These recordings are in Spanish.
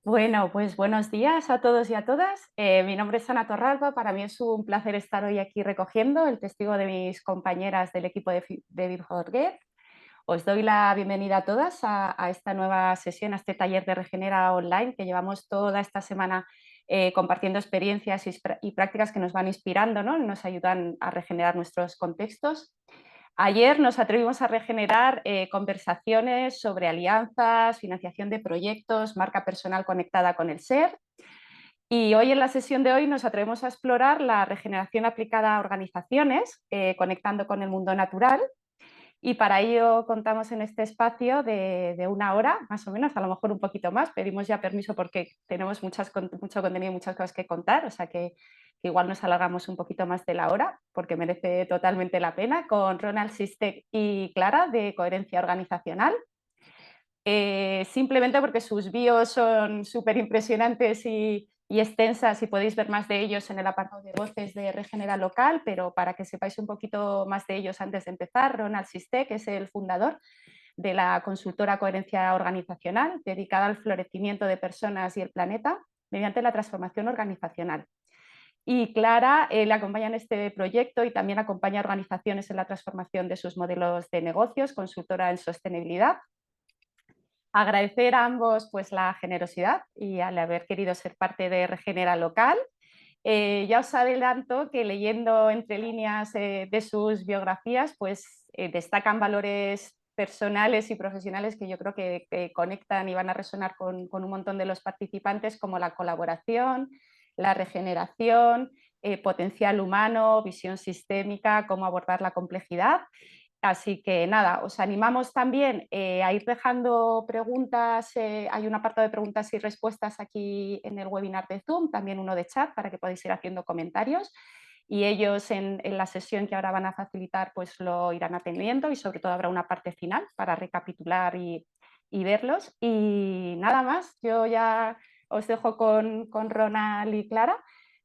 Bueno, pues buenos días a todos y a todas. Mi nombre es Ana Torralba. Para mí es un placer estar hoy aquí recogiendo el testigo de mis compañeras del equipo de Bib4Get. Os doy la bienvenida a todas a esta nueva sesión, a este taller de Regenera Online que llevamos toda esta semana compartiendo experiencias y prácticas que nos van inspirando, ¿no? Nos ayudan a regenerar nuestros contextos. Ayer nos atrevimos a regenerar conversaciones sobre alianzas, financiación de proyectos, marca personal conectada con el ser. Y hoy en la sesión de hoy nos atrevemos a explorar la regeneración aplicada a organizaciones, conectando con el mundo natural. Y para ello contamos en este espacio de una hora, más o menos, a lo mejor un poquito más. Pedimos ya permiso porque tenemos mucho contenido y muchas cosas que contar, o sea que igual nos alargamos un poquito más de la hora, porque merece totalmente la pena, con Ronald Sistek y Clara de Coherencia Organizacional. Simplemente porque sus bios son súper impresionantes y extensas y podéis ver más de ellos en el apartado de voces de Regenera Local, pero para que sepáis un poquito más de ellos antes de empezar, Ronald Sistek es el fundador de la consultora Coherencia Organizacional, dedicada al florecimiento de personas y el planeta mediante la transformación organizacional. Y Clara le acompaña en este proyecto y también acompaña a organizaciones en la transformación de sus modelos de negocios, consultora en sostenibilidad. Agradecer a ambos pues, la generosidad y al haber querido ser parte de Regenera Local. Ya os adelanto que leyendo entre líneas de sus biografías, pues destacan valores personales y profesionales que yo creo que conectan y van a resonar con un montón de los participantes, como la colaboración, la regeneración, potencial humano, visión sistémica, cómo abordar la complejidad. Así que nada, os animamos también a ir dejando preguntas, hay un apartado de preguntas y respuestas aquí en el webinar de Zoom, también uno de chat para que podáis ir haciendo comentarios y ellos en la sesión que ahora van a facilitar pues lo irán atendiendo y sobre todo habrá una parte final para recapitular y verlos. Y nada más, yo ya os dejo con Ronald y Clara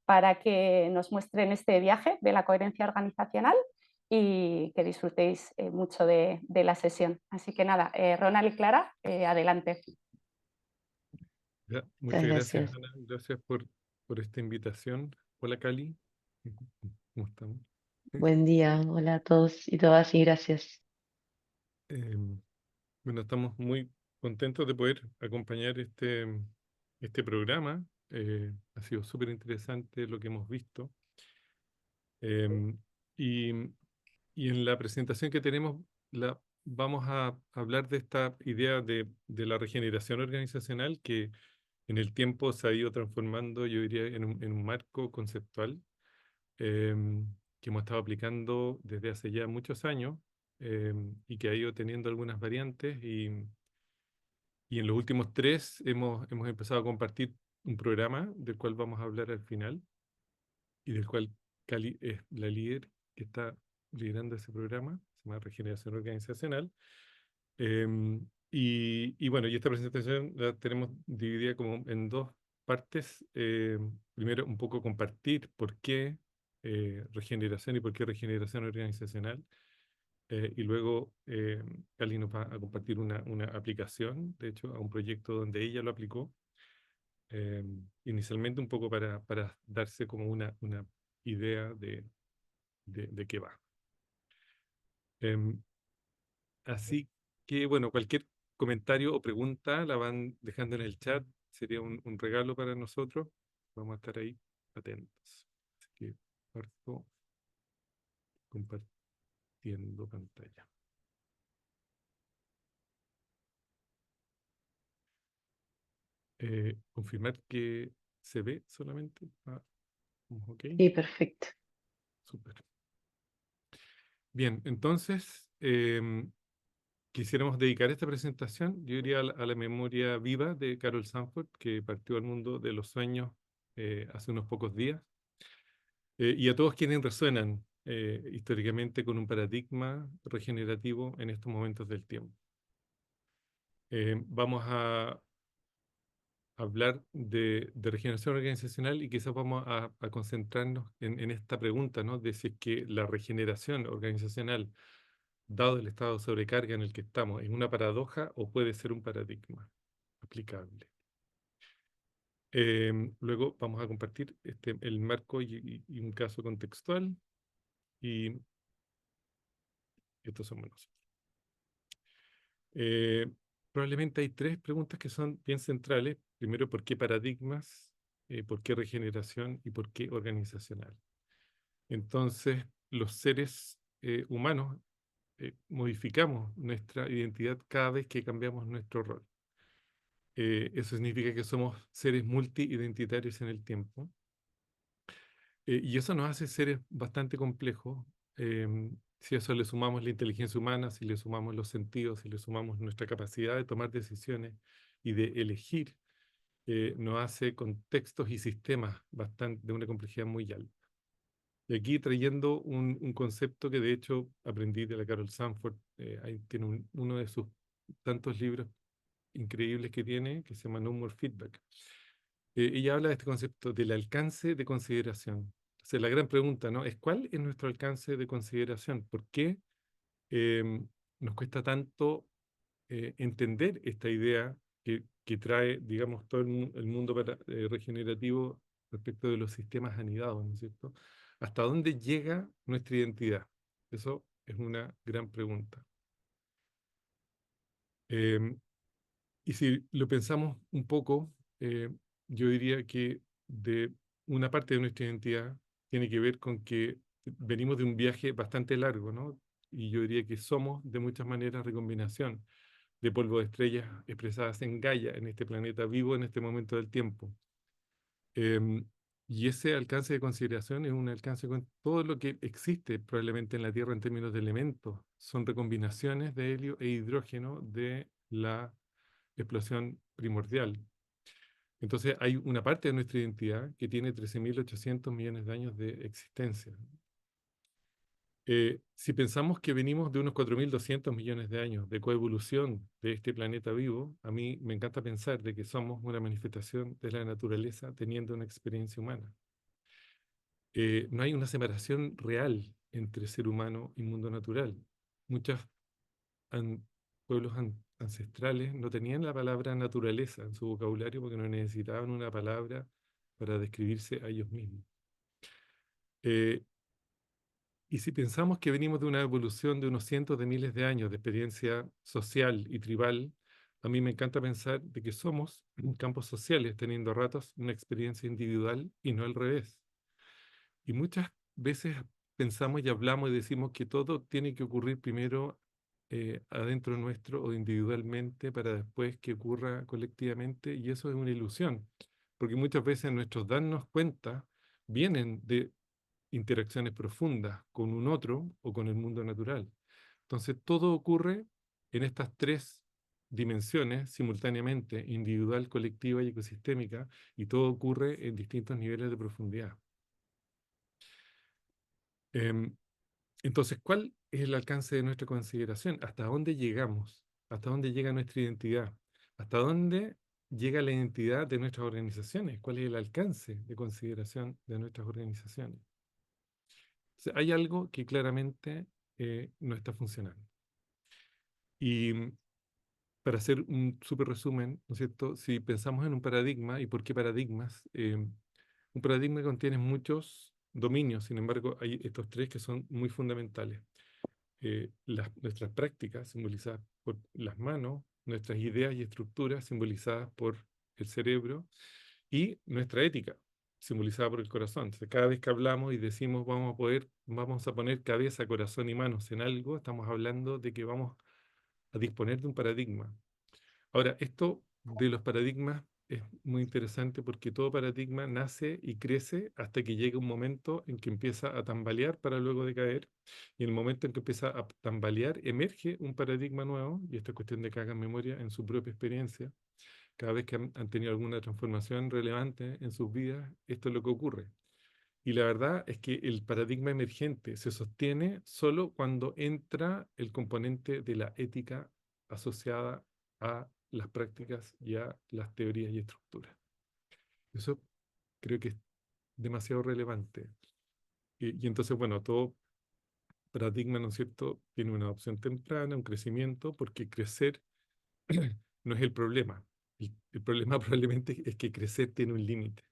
para que nos muestren este viaje de la coherencia organizacional y que disfrutéis mucho de la sesión. Así que nada, Ronald y Clara, adelante. Muchas Muchas gracias, gracias. Ana. Gracias por esta invitación. Hola, Cali. ¿Cómo estamos? Buen día. Hola a todos y todas y gracias. Em, bueno, estamos muy contentos de poder acompañar este programa. Ha sido súper interesante lo que hemos visto. Em, y, y en la presentación que tenemos, vamos a hablar de esta idea de la regeneración organizacional que en el tiempo se ha ido transformando, yo diría, en un marco conceptual que hemos estado aplicando desde hace ya muchos años y que ha ido teniendo algunas variantes y en los últimos tres hemos empezado a compartir un programa del cual vamos a hablar al final y del cual Cali es la líder que está liderando ese programa, se llama Regeneración Organizacional. Y bueno, y esta presentación la tenemos dividida como en dos partes. Primero, un poco compartir por qué regeneración y por qué regeneración organizacional. Y luego, Cali nos va a compartir una aplicación, de hecho, a un proyecto donde ella lo aplicó. Inicialmente un poco para darse como una idea de qué va. Em, Así que, bueno, cualquier comentario o pregunta la van dejando en el chat. Sería un regalo para nosotros. Vamos a estar ahí atentos. Así que parto compartiendo pantalla. Confirmar que se ve solamente. Ok, Sí, perfecto. súper. Bien, entonces quisiéramos dedicar esta presentación, yo diría a la memoria viva de Carol Sanford, que partió al mundo de los sueños hace unos pocos días. Y a todos quienes resuenan históricamente con un paradigma regenerativo en estos momentos del tiempo. Vamos a hablar de regeneración organizacional y quizás vamos a concentrarnos en esta pregunta, ¿no? De si es que la regeneración organizacional dado el estado de sobrecarga en el que estamos, ¿es una paradoja o puede ser un paradigma aplicable? Luego vamos a compartir el marco y un caso contextual, y estos somos nosotros. Eh, Probablemente hay tres preguntas que son bien centrales. Primero, ¿por qué paradigmas? ¿Por qué regeneración? ¿Y por qué organizacional? Entonces, los seres humanos modificamos nuestra identidad cada vez que cambiamos nuestro rol. Eso significa que somos seres multiidentitarios en el tiempo. Y eso nos hace seres bastante complejos. Si a eso le sumamos la inteligencia humana, si le sumamos los sentidos, si le sumamos nuestra capacidad de tomar decisiones y de elegir, nos hace contextos y sistemas bastante, de una complejidad muy alta. Y aquí trayendo un concepto que de hecho aprendí de la Carol Sanford, ahí tiene uno de sus tantos libros increíbles que tiene, que se llama No More Feedback. Ella habla de este concepto del alcance de consideración. O sea, la gran pregunta, ¿no? Es ¿cuál es nuestro alcance de consideración? ¿Por qué nos cuesta tanto entender esta idea que trae, digamos, todo el mundo regenerativo respecto de los sistemas anidados, ¿no es cierto? ¿Hasta dónde llega nuestra identidad? Eso es una gran pregunta. Em, Y si lo pensamos un poco, eh, yo diría que de una parte de nuestra identidad tiene que ver con que venimos de un viaje bastante largo, ¿no? Y yo diría que somos de muchas maneras recombinación de polvo de estrellas expresadas en Gaia, en este planeta vivo en este momento del tiempo. Em, y ese alcance de consideración es un alcance con todo lo que existe probablemente en la Tierra en términos de elementos. Son recombinaciones de helio e hidrógeno de la explosión primordial. Entonces hay una parte de nuestra identidad que tiene 13.800 millones de años de existencia. Si pensamos que venimos de unos 4.200 millones de años de coevolución de este planeta vivo, a mí me encanta pensar de que somos una manifestación de la naturaleza teniendo una experiencia humana. No hay una separación real entre ser humano y mundo natural. Muchos an- pueblos ancestrales no tenían la palabra naturaleza en su vocabulario porque no necesitaban una palabra para describirse a ellos mismos. Eh, y si pensamos que venimos de una evolución de unos cientos de miles de años de experiencia social y tribal, a mí me encanta pensar de que somos campos sociales teniendo a ratos una experiencia individual y no al revés. Y muchas veces pensamos y hablamos y decimos que todo tiene que ocurrir primero adentro nuestro o individualmente para después que ocurra colectivamente, y eso es una ilusión, porque muchas veces nuestros darnos cuenta vienen de interacciones profundas con un otro o con el mundo natural. Entonces todo ocurre en estas tres dimensiones simultáneamente, individual, colectiva y ecosistémica, y todo ocurre en distintos niveles de profundidad. Em, entonces, ¿cuál es el alcance de nuestra consideración? ¿Hasta dónde llegamos? ¿Hasta dónde llega nuestra identidad? ¿Hasta dónde llega la identidad de nuestras organizaciones? ¿Cuál es el alcance de consideración de nuestras organizaciones? O sea, hay algo que claramente no está funcionando. Y para hacer un súper resumen, ¿no es cierto? Si pensamos en un paradigma, ¿y por qué paradigmas? Un paradigma contiene muchos dominios, sin embargo, hay estos tres que son muy fundamentales. Nuestras prácticas simbolizadas por las manos, nuestras ideas y estructuras simbolizadas por el cerebro y nuestra ética simbolizada por el corazón. Entonces, cada vez que hablamos y decimos vamos a poner cabeza, corazón y manos en algo, estamos hablando de que vamos a disponer de un paradigma. Ahora, esto de los paradigmas es muy interesante porque todo paradigma nace y crece hasta que llega un momento en que empieza a tambalear para luego decaer. Y en el momento en que empieza a tambalear, emerge un paradigma nuevo, y esta es cuestión de que hagan memoria en su propia experiencia. Cada vez que han tenido alguna transformación relevante en sus vidas, esto es lo que ocurre. Y la verdad es que el paradigma emergente se sostiene solo cuando entra el componente de la ética asociada a las prácticas y a las teorías y estructuras. Eso creo que es demasiado relevante. Y entonces, bueno, todo paradigma, ¿no es cierto?, tiene una adopción temprana, un crecimiento, porque crecer no es el problema. El problema probablemente es que crecer tiene un límite.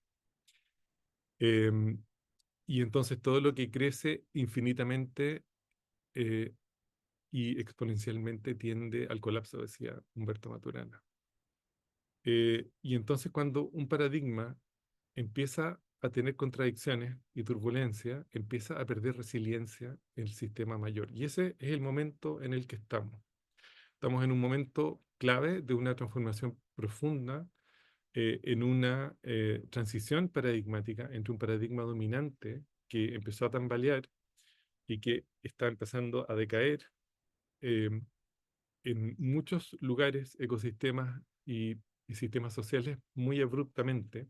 Em, y entonces todo lo que crece infinitamente eh, y exponencialmente tiende al colapso, decía Humberto Maturana. Y entonces cuando un paradigma empieza a tener contradicciones y turbulencia, empieza a perder resiliencia el sistema mayor. Y ese es el momento en el que estamos. Estamos en un momento clave de una transformación profunda, en una transición paradigmática entre un paradigma dominante que empezó a tambalear y que está empezando a decaer eh, en muchos lugares, ecosistemas y sistemas sociales muy abruptamente.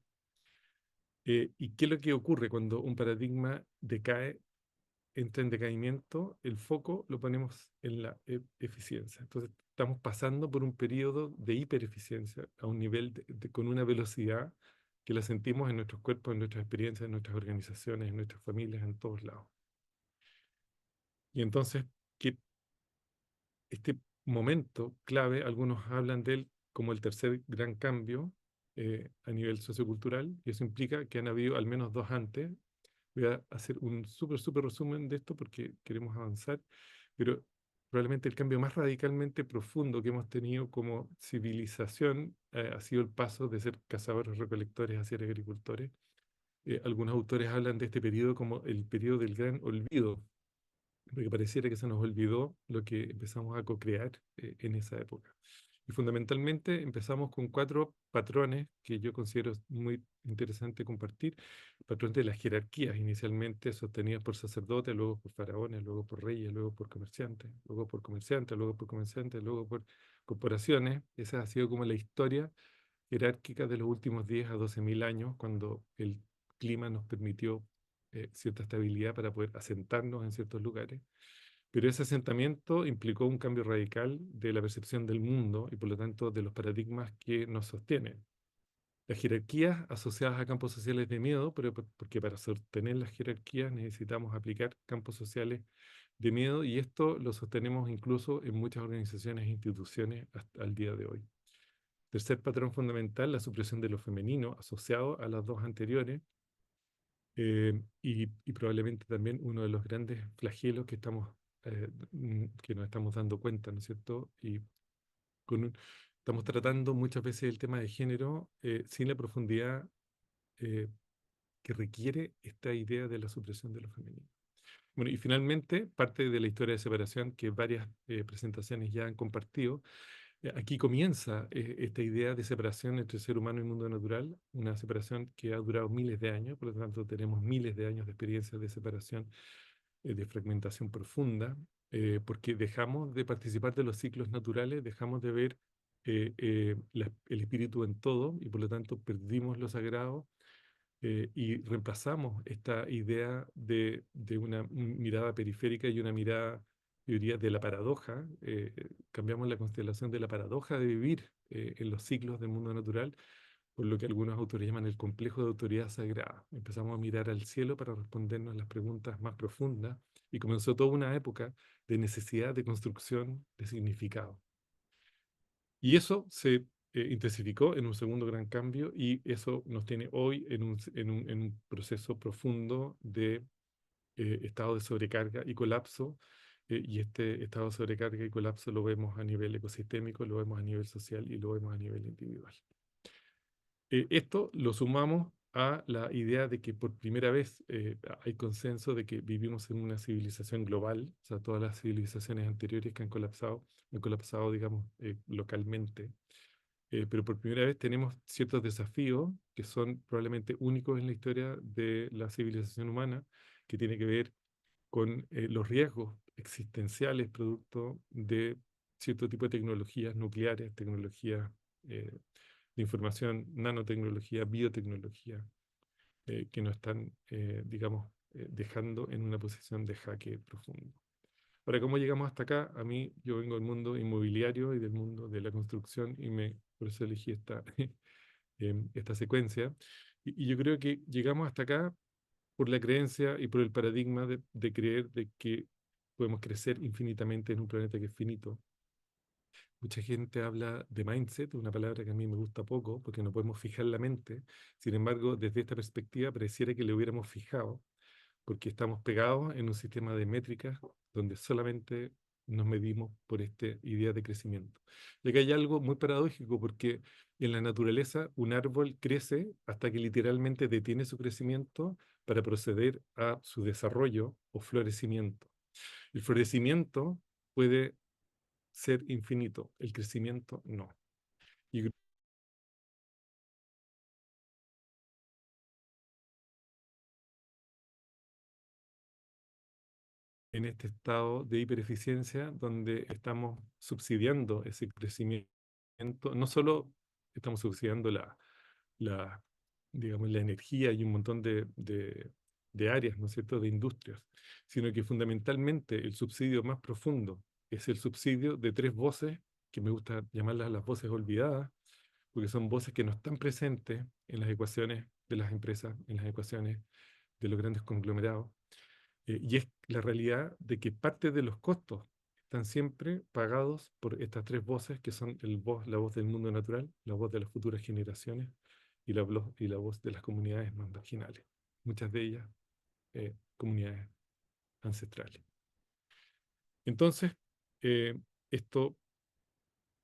¿Y qué es lo que ocurre cuando un paradigma decae, entra en decaimiento? El foco lo ponemos en la eficiencia. Entonces, estamos pasando por un periodo de hipereficiencia a un nivel con una velocidad que la sentimos en nuestros cuerpos, en nuestras experiencias, en nuestras organizaciones, en nuestras familias, en todos lados. Y entonces, que este momento clave, algunos hablan de él como el tercer gran cambio a nivel sociocultural, y eso implica que han habido al menos dos antes. Voy a hacer un súper resumen de esto porque queremos avanzar, pero probablemente el cambio más radicalmente profundo que hemos tenido como civilización ha sido el paso de ser cazadores-recolectores a ser agricultores. Algunos autores hablan de este periodo como el periodo del gran olvido, porque pareciera que se nos olvidó lo que empezamos a co-crear en esa época. Y fundamentalmente empezamos con cuatro patrones que yo considero muy interesante compartir. El patrón de las jerarquías, inicialmente sostenidas por sacerdotes, luego por faraones, luego por reyes, luego por comerciantes, luego por comerciantes, luego por comerciantes, luego por corporaciones. Esa ha sido como la historia jerárquica de los últimos 10 a 12.000 años, cuando el clima nos permitió cierta estabilidad para poder asentarnos en ciertos lugares. Pero ese asentamiento implicó un cambio radical de la percepción del mundo y por lo tanto de los paradigmas que nos sostienen. Las jerarquías asociadas a campos sociales de miedo, pero porque para sostener las jerarquías necesitamos aplicar campos sociales de miedo, y esto lo sostenemos incluso en muchas organizaciones e instituciones hasta el día de hoy. Tercer patrón fundamental, la supresión de lo femenino asociado a las dos anteriores, y probablemente también uno de los grandes flagelos que nos estamos dando cuenta, ¿no es cierto? Y estamos tratando muchas veces el tema de género sin la profundidad eh, que requiere esta idea de la supresión de lo femenino. Bueno, y finalmente, parte de la historia de separación que varias presentaciones ya han compartido. Aquí comienza esta idea de separación entre ser humano y mundo natural, una separación que ha durado miles de años, por lo tanto tenemos miles de años de experiencia de separación, de fragmentación profunda, porque dejamos de participar de los ciclos naturales, dejamos de ver el espíritu en todo y por lo tanto perdimos lo sagrado, y reemplazamos esta idea de una mirada periférica y una mirada, yo diría, de la paradoja. Cambiamos la constelación de la paradoja de vivir en los ciclos del mundo natural, por lo que algunos autores llaman el complejo de autoridad sagrada. Empezamos a mirar al cielo para respondernos las preguntas más profundas y comenzó toda una época de necesidad de construcción de significado. Y eso se intensificó en un segundo gran cambio, y eso nos tiene hoy en un proceso profundo de estado de sobrecarga y colapso. Y este estado de sobrecarga y colapso lo vemos a nivel ecosistémico, lo vemos a nivel social y lo vemos a nivel individual. Esto lo sumamos a la idea de que por primera vez hay consenso de que vivimos en una civilización global. O sea, todas las civilizaciones anteriores que han colapsado, digamos, localmente. Pero por primera vez tenemos ciertos desafíos que son probablemente únicos en la historia de la civilización humana, que tiene que ver con los riesgos existenciales producto de cierto tipo de tecnologías nucleares, tecnologías de información, nanotecnología, biotecnología, que nos están, digamos, dejando en una posición de jaque profundo. Ahora, ¿cómo llegamos hasta acá? A mí, yo vengo del mundo inmobiliario y del mundo de la construcción, y por eso elegí esta secuencia. Y yo creo que llegamos hasta acá por la creencia y por el paradigma de creer de que podemos crecer infinitamente en un planeta que es finito. Mucha gente habla de mindset, una palabra que a mí me gusta poco, porque no podemos fijar la mente. Sin embargo, desde esta perspectiva, pareciera que le hubiéramos fijado, porque estamos pegados en un sistema de métricas donde solamente nos medimos por esta idea de crecimiento. Y acá hay algo muy paradójico, porque en la naturaleza un árbol crece hasta que literalmente detiene su crecimiento para proceder a su desarrollo o florecimiento. El florecimiento puede ser infinito, el crecimiento no. Y en este estado de hipereficiencia donde estamos subsidiando ese crecimiento, no solo estamos subsidiando la, digamos, la energía y un montón de áreas, ¿no es cierto?, de industrias, sino que fundamentalmente el subsidio más profundo es el subsidio de tres voces, que me gusta llamarlas las voces olvidadas, porque son voces que no están presentes en las ecuaciones de las empresas, en las ecuaciones de los grandes conglomerados, y es la realidad de que parte de los costos están siempre pagados por estas tres voces, que son la voz del mundo natural, la voz de las futuras generaciones y la voz de las comunidades más marginales, muchas de ellas comunidades ancestrales. Entonces, esto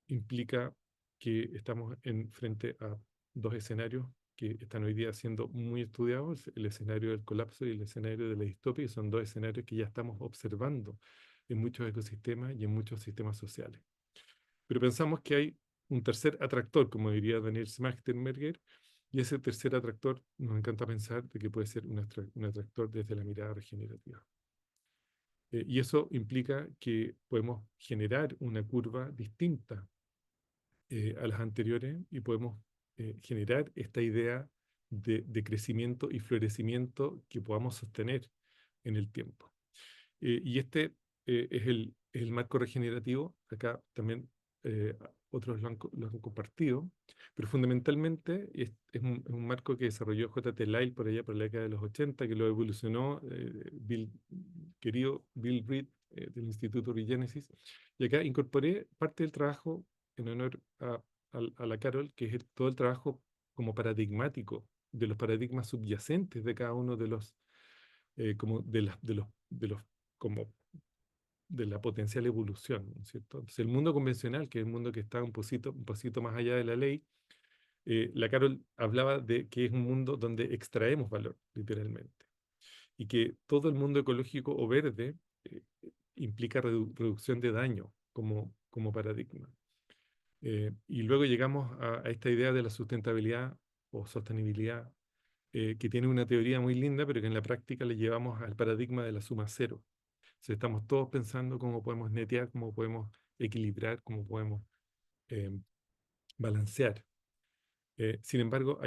implica que estamos frente a dos escenarios que están hoy día siendo muy estudiados, el escenario del colapso y el escenario de la distopia, y son dos escenarios que ya estamos observando en muchos ecosistemas y en muchos sistemas sociales. Pero pensamos que hay un tercer atractor, como diría Daniel Schmachtenberger, y ese tercer atractor nos encanta pensar de que puede ser un atractor desde la mirada regenerativa. Y eso implica que podemos generar una curva distinta a las anteriores y podemos generar esta idea de crecimiento y florecimiento que podamos sostener en el tiempo. Y este es el marco regenerativo. Acá también otros lo han compartido, pero fundamentalmente es un marco que desarrolló J.T. Lyle por allá por la década de los 80, que lo evolucionó querido Bill Reed del Instituto Regenesis. Y acá incorporé parte del trabajo en honor a la Carol, que es todo el trabajo como paradigmático de los paradigmas subyacentes de cada uno de los, como de los como de la potencial evolución, ¿no es cierto? Entonces, el mundo convencional, que es el mundo que está un pasito más allá de la ley, la Carol hablaba de que es un mundo donde extraemos valor, literalmente, y que todo el mundo ecológico o verde implica reducción de daño como paradigma. Y luego llegamos a esta idea de la sustentabilidad o sostenibilidad, que tiene una teoría muy linda, pero que en la práctica le llevamos al paradigma de la suma cero. Entonces, estamos todos pensando cómo podemos netear, cómo podemos equilibrar, cómo podemos eh, balancear. Sin embargo,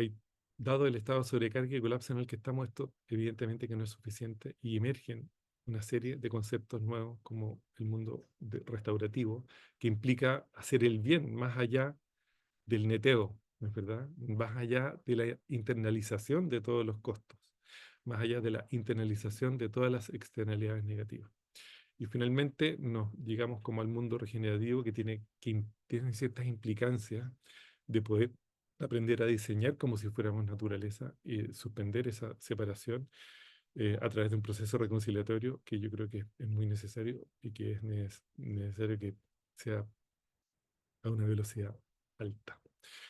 dado el estado de sobrecarga y colapso en el que estamos, esto evidentemente que no es suficiente y emergen una serie de conceptos nuevos como el mundo restaurativo, que implica hacer el bien más allá del neteo, ¿no es verdad? Más allá de la internalización de todos los costos, más allá de la internalización de todas las externalidades negativas. Y finalmente nos llegamos como al mundo regenerativo tiene ciertas implicancias de poder aprender a diseñar como si fuéramos naturaleza y suspender esa separación a través de un proceso reconciliatorio que yo creo que es muy necesario y que es necesario que sea a una velocidad alta.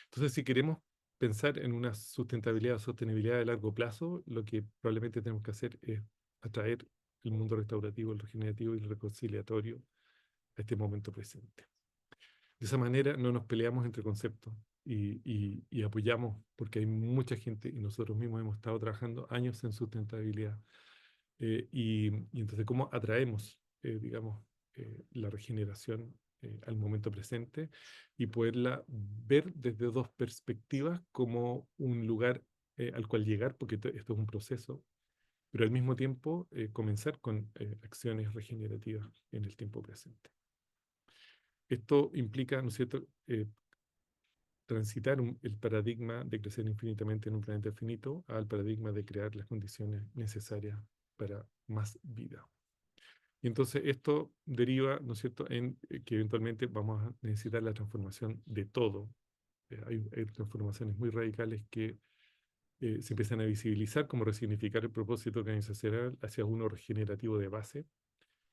Entonces, si queremos pensar en una sustentabilidad o sostenibilidad de largo plazo, lo que probablemente tenemos que hacer es atraer el mundo restaurativo, el regenerativo y el reconciliatorio a este momento presente. De esa manera no nos peleamos entre conceptos y apoyamos, porque hay mucha gente y nosotros mismos hemos estado trabajando años en sustentabilidad. Y entonces, ¿cómo atraemos, digamos, la regeneración al momento presente y poderla ver desde dos perspectivas como un lugar al cual llegar, porque esto es un proceso, pero al mismo tiempo comenzar con acciones regenerativas en el tiempo presente? Esto implica, ¿no es cierto?, transitar el paradigma de crecer infinitamente en un planeta finito al paradigma de crear las condiciones necesarias para más vida. Y entonces esto deriva, ¿no es cierto?, en que eventualmente vamos a necesitar la transformación de todo. Hay transformaciones muy radicales que se empiezan a visibilizar, como resignificar el propósito organizacional hacia uno regenerativo de base,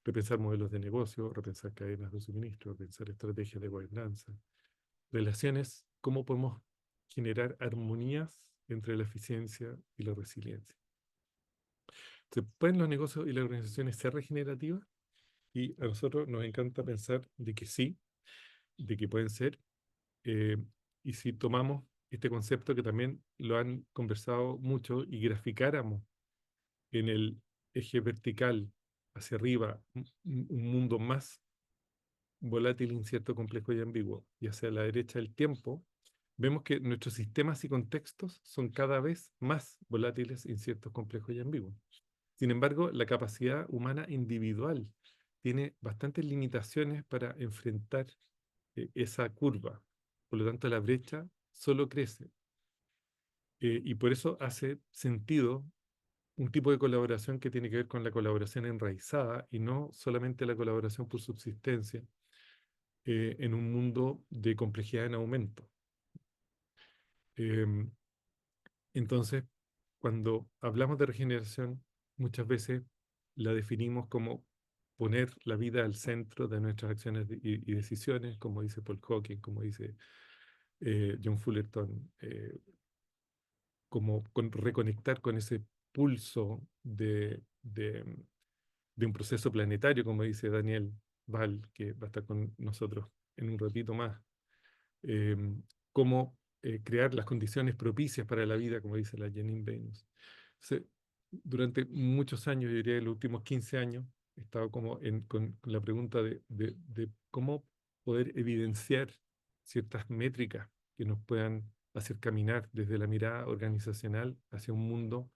repensar modelos de negocio, repensar cadenas de suministro, repensar estrategias de gobernanza, relaciones, cómo podemos generar armonías entre la eficiencia y la resiliencia. Entonces, ¿pueden los negocios y las organizaciones ser regenerativas? Y a nosotros nos encanta pensar de que sí, de que pueden ser. eh, y si tomamos este concepto que también lo han conversado mucho y graficáramos en el eje vertical hacia arriba un mundo más volátil, incierto, complejo y ambiguo, y hacia la derecha el tiempo, vemos que nuestros sistemas y contextos son cada vez más volátiles, inciertos, complejos y ambiguos. Sin embargo, la capacidad humana individual tiene bastantes limitaciones para enfrentar esa curva. Por lo tanto, la brecha solo crece. Y por eso hace sentido un tipo de colaboración que tiene que ver con la colaboración enraizada y no solamente la colaboración por subsistencia en un mundo de complejidad en aumento. Em, entonces, cuando hablamos de regeneración, muchas veces la definimos como poner la vida al centro de nuestras acciones y decisiones, como dice Paul Hawking, como dice John Fullerton, como reconectar con ese pulso de un proceso planetario, como dice Daniel Val, que va a estar con nosotros en un ratito más. eh, Cómo crear las condiciones propicias para la vida, como dice la Janine Venus. Durante muchos años, yo diría en los últimos 15 años, he estado como con la pregunta de cómo poder evidenciar ciertas métricas que nos puedan hacer caminar desde la mirada organizacional hacia un mundo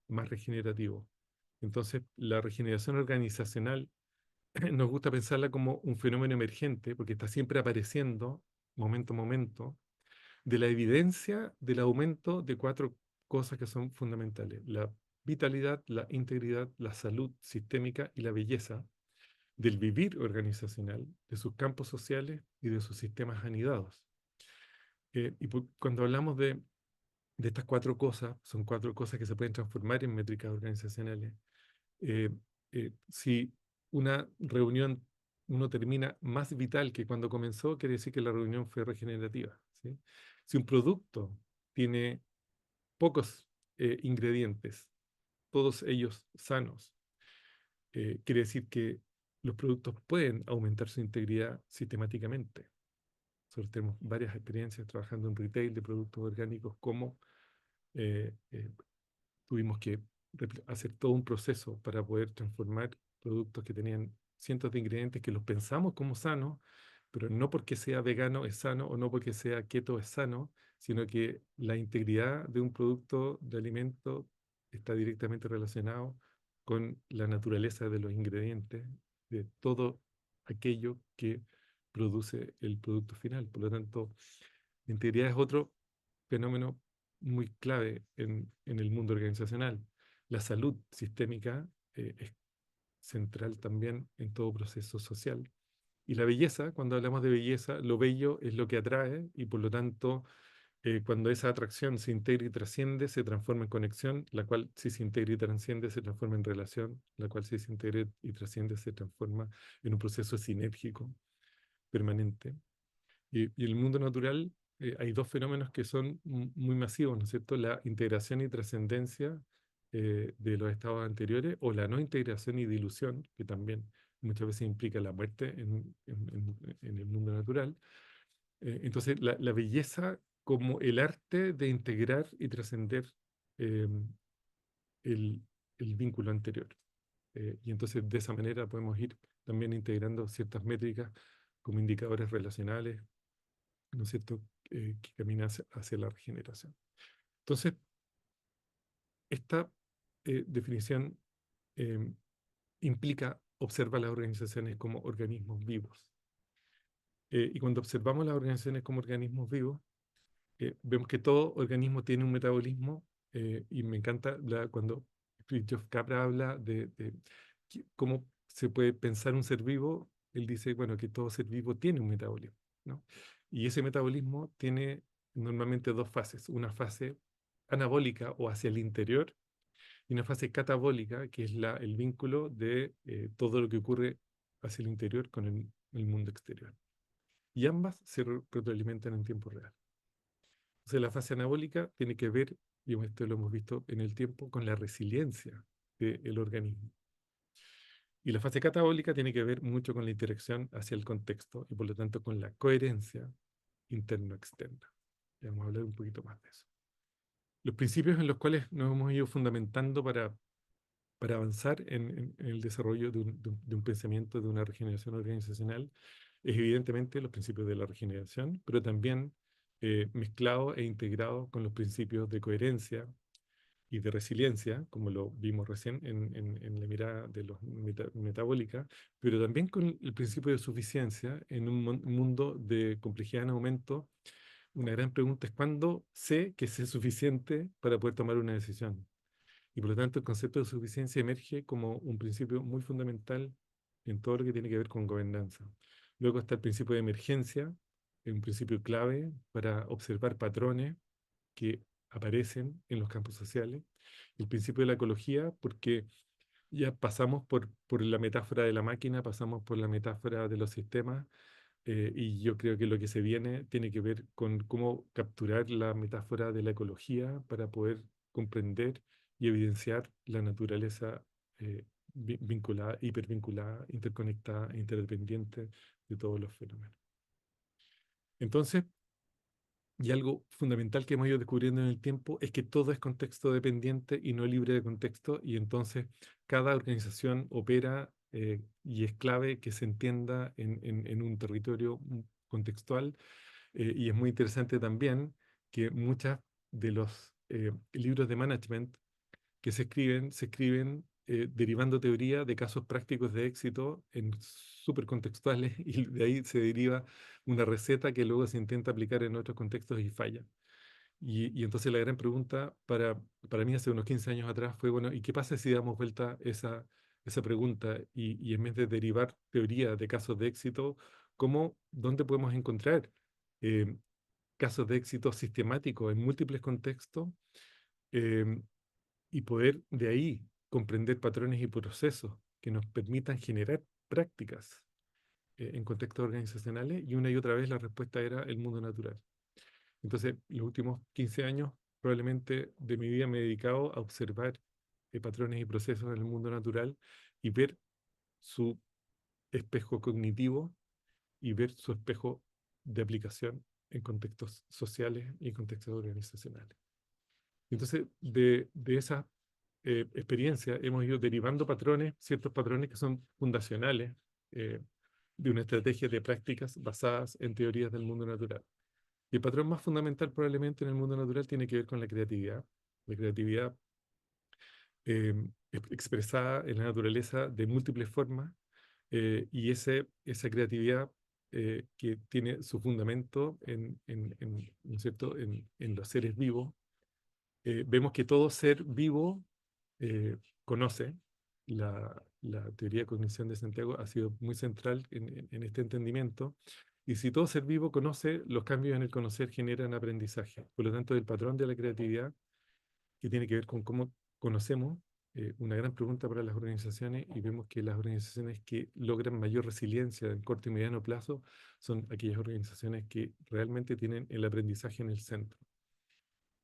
más regenerativo. Entonces, la regeneración organizacional nos gusta pensarla como un fenómeno emergente, porque está siempre apareciendo, momento a momento, de la evidencia del aumento de cuatro cosas que son fundamentales: la vitalidad, la integridad, la salud sistémica y la belleza del vivir organizacional, de sus campos sociales y de sus sistemas anidados. Cuando hablamos de estas cuatro cosas, son cuatro cosas que se pueden transformar en métricas organizacionales. eh, si una reunión uno termina más vital que cuando comenzó, quiere decir que la reunión fue regenerativa, ¿sí? Si un producto tiene pocos ingredientes, todos ellos sanos, quiere decir que los productos pueden aumentar su integridad sistemáticamente. Nosotros tenemos varias experiencias trabajando en retail de productos orgánicos, como eh, eh, tuvimos que hacer todo un proceso para poder transformar productos que tenían cientos de ingredientes que los pensamos como sanos, pero no porque sea vegano es sano o no porque sea keto es sano, sino que la integridad de un producto de alimento está directamente relacionado con la naturaleza de los ingredientes, de todo aquello que produce el producto final. Por lo tanto, la integridad es otro fenómeno muy clave en el mundo organizacional. La salud sistémica es central también en todo proceso social. Y la belleza, cuando hablamos de belleza, lo bello es lo que atrae y por lo tanto, cuando esa atracción se integra y trasciende, se transforma en conexión, la cual si se integra y trasciende, se transforma en relación, la cual si se integra y trasciende, se transforma en un proceso sinérgico permanente. Y en el mundo natural hay dos fenómenos que son muy masivos, ¿no es cierto? La integración y trascendencia de los estados anteriores, o la no integración y dilución, que también muchas veces implica la muerte en el mundo natural. Entonces, la belleza como el arte de integrar y trascender eh, el, el vínculo anterior. Y entonces de esa manera podemos ir también integrando ciertas métricas como indicadores relacionales, ¿no es cierto?, que camina hacia la regeneración. Entonces, esta definición eh, implica observar las organizaciones como organismos vivos. Y cuando observamos las organizaciones como organismos vivos, vemos que todo organismo tiene un metabolismo, y me encanta cuando Fritjof Capra habla de cómo se puede pensar un ser vivo, él dice, bueno, que todo ser vivo tiene un metabolismo, ¿no? Y ese metabolismo tiene normalmente dos fases, una fase anabólica o hacia el interior y una fase catabólica, que es el vínculo de todo lo que ocurre hacia el interior con el mundo exterior. Y ambas se retroalimentan en tiempo real. Entonces la fase anabólica tiene que ver, y esto lo hemos visto en el tiempo, con la resiliencia del organismo. Y la fase catabólica tiene que ver mucho con la interacción hacia el contexto y por lo tanto con la coherencia interno-externa. Ya vamos a hablar un poquito más de eso. Los principios en los cuales nos hemos ido fundamentando para avanzar en el desarrollo de un pensamiento, de una regeneración organizacional, es evidentemente los principios de la regeneración, pero también mezclado e integrado con los principios de coherencia y de resiliencia, como lo vimos recién en la mirada de los metabólica, pero también con el principio de suficiencia en un mundo de complejidad en aumento. Una gran pregunta es cuándo sé que sé suficiente para poder tomar una decisión. Y por lo tanto el concepto de suficiencia emerge como un principio muy fundamental en todo lo que tiene que ver con gobernanza. Luego está el principio de emergencia, un principio clave para observar patrones que aparecen en los campos sociales. El principio de la ecología, porque ya pasamos por la metáfora de la máquina, pasamos por la metáfora de los sistemas, y yo creo que lo que se viene tiene que ver con cómo capturar la metáfora de la ecología para poder comprender y evidenciar la naturaleza vinculada, hipervinculada, interconectada, interdependiente de todos los fenómenos. Entonces, y algo fundamental que hemos ido descubriendo en el tiempo es que todo es contexto dependiente y no libre de contexto, y entonces cada organización opera y es clave que se entienda en un territorio contextual. Y es muy interesante también que muchos de los libros de management que se escriben derivando teoría de casos prácticos de éxito en súper contextuales y de ahí se deriva una receta que luego se intenta aplicar en otros contextos y falla. Y entonces la gran pregunta para mí hace unos 15 años atrás fue, bueno, ¿y qué pasa si damos vuelta esa pregunta y en vez de derivar teoría de casos de éxito, dónde podemos encontrar eh, casos de éxito sistemáticos en múltiples contextos? em, y poder de ahí comprender patrones y procesos que nos permitan generar prácticas en contextos organizacionales, y una y otra vez la respuesta era el mundo natural. Entonces, los últimos 15 años probablemente de mi vida me he dedicado a observar patrones y procesos en el mundo natural y ver su espejo cognitivo y ver su espejo de aplicación en contextos sociales y en contextos organizacionales. Entonces, de esa experiencia hemos ido derivando patrones, ciertos patrones que son fundacionales de una estrategia de prácticas basadas en teorías del mundo natural. Y el patrón más fundamental probablemente en el mundo natural tiene que ver con la creatividad. La creatividad expresada en la naturaleza de múltiples formas, y esa creatividad que tiene su fundamento ¿no es cierto? En los seres vivos. Vemos que todo ser vivo eh, conoce. La teoría de cognición de Santiago ha sido muy central en este entendimiento. Y si todo ser vivo conoce, los cambios en el conocer generan aprendizaje. Por lo tanto, el patrón de la creatividad, que tiene que ver con cómo conocemos, una gran pregunta para las organizaciones, y vemos que las organizaciones que logran mayor resiliencia en corto y mediano plazo son aquellas organizaciones que realmente tienen el aprendizaje en el centro.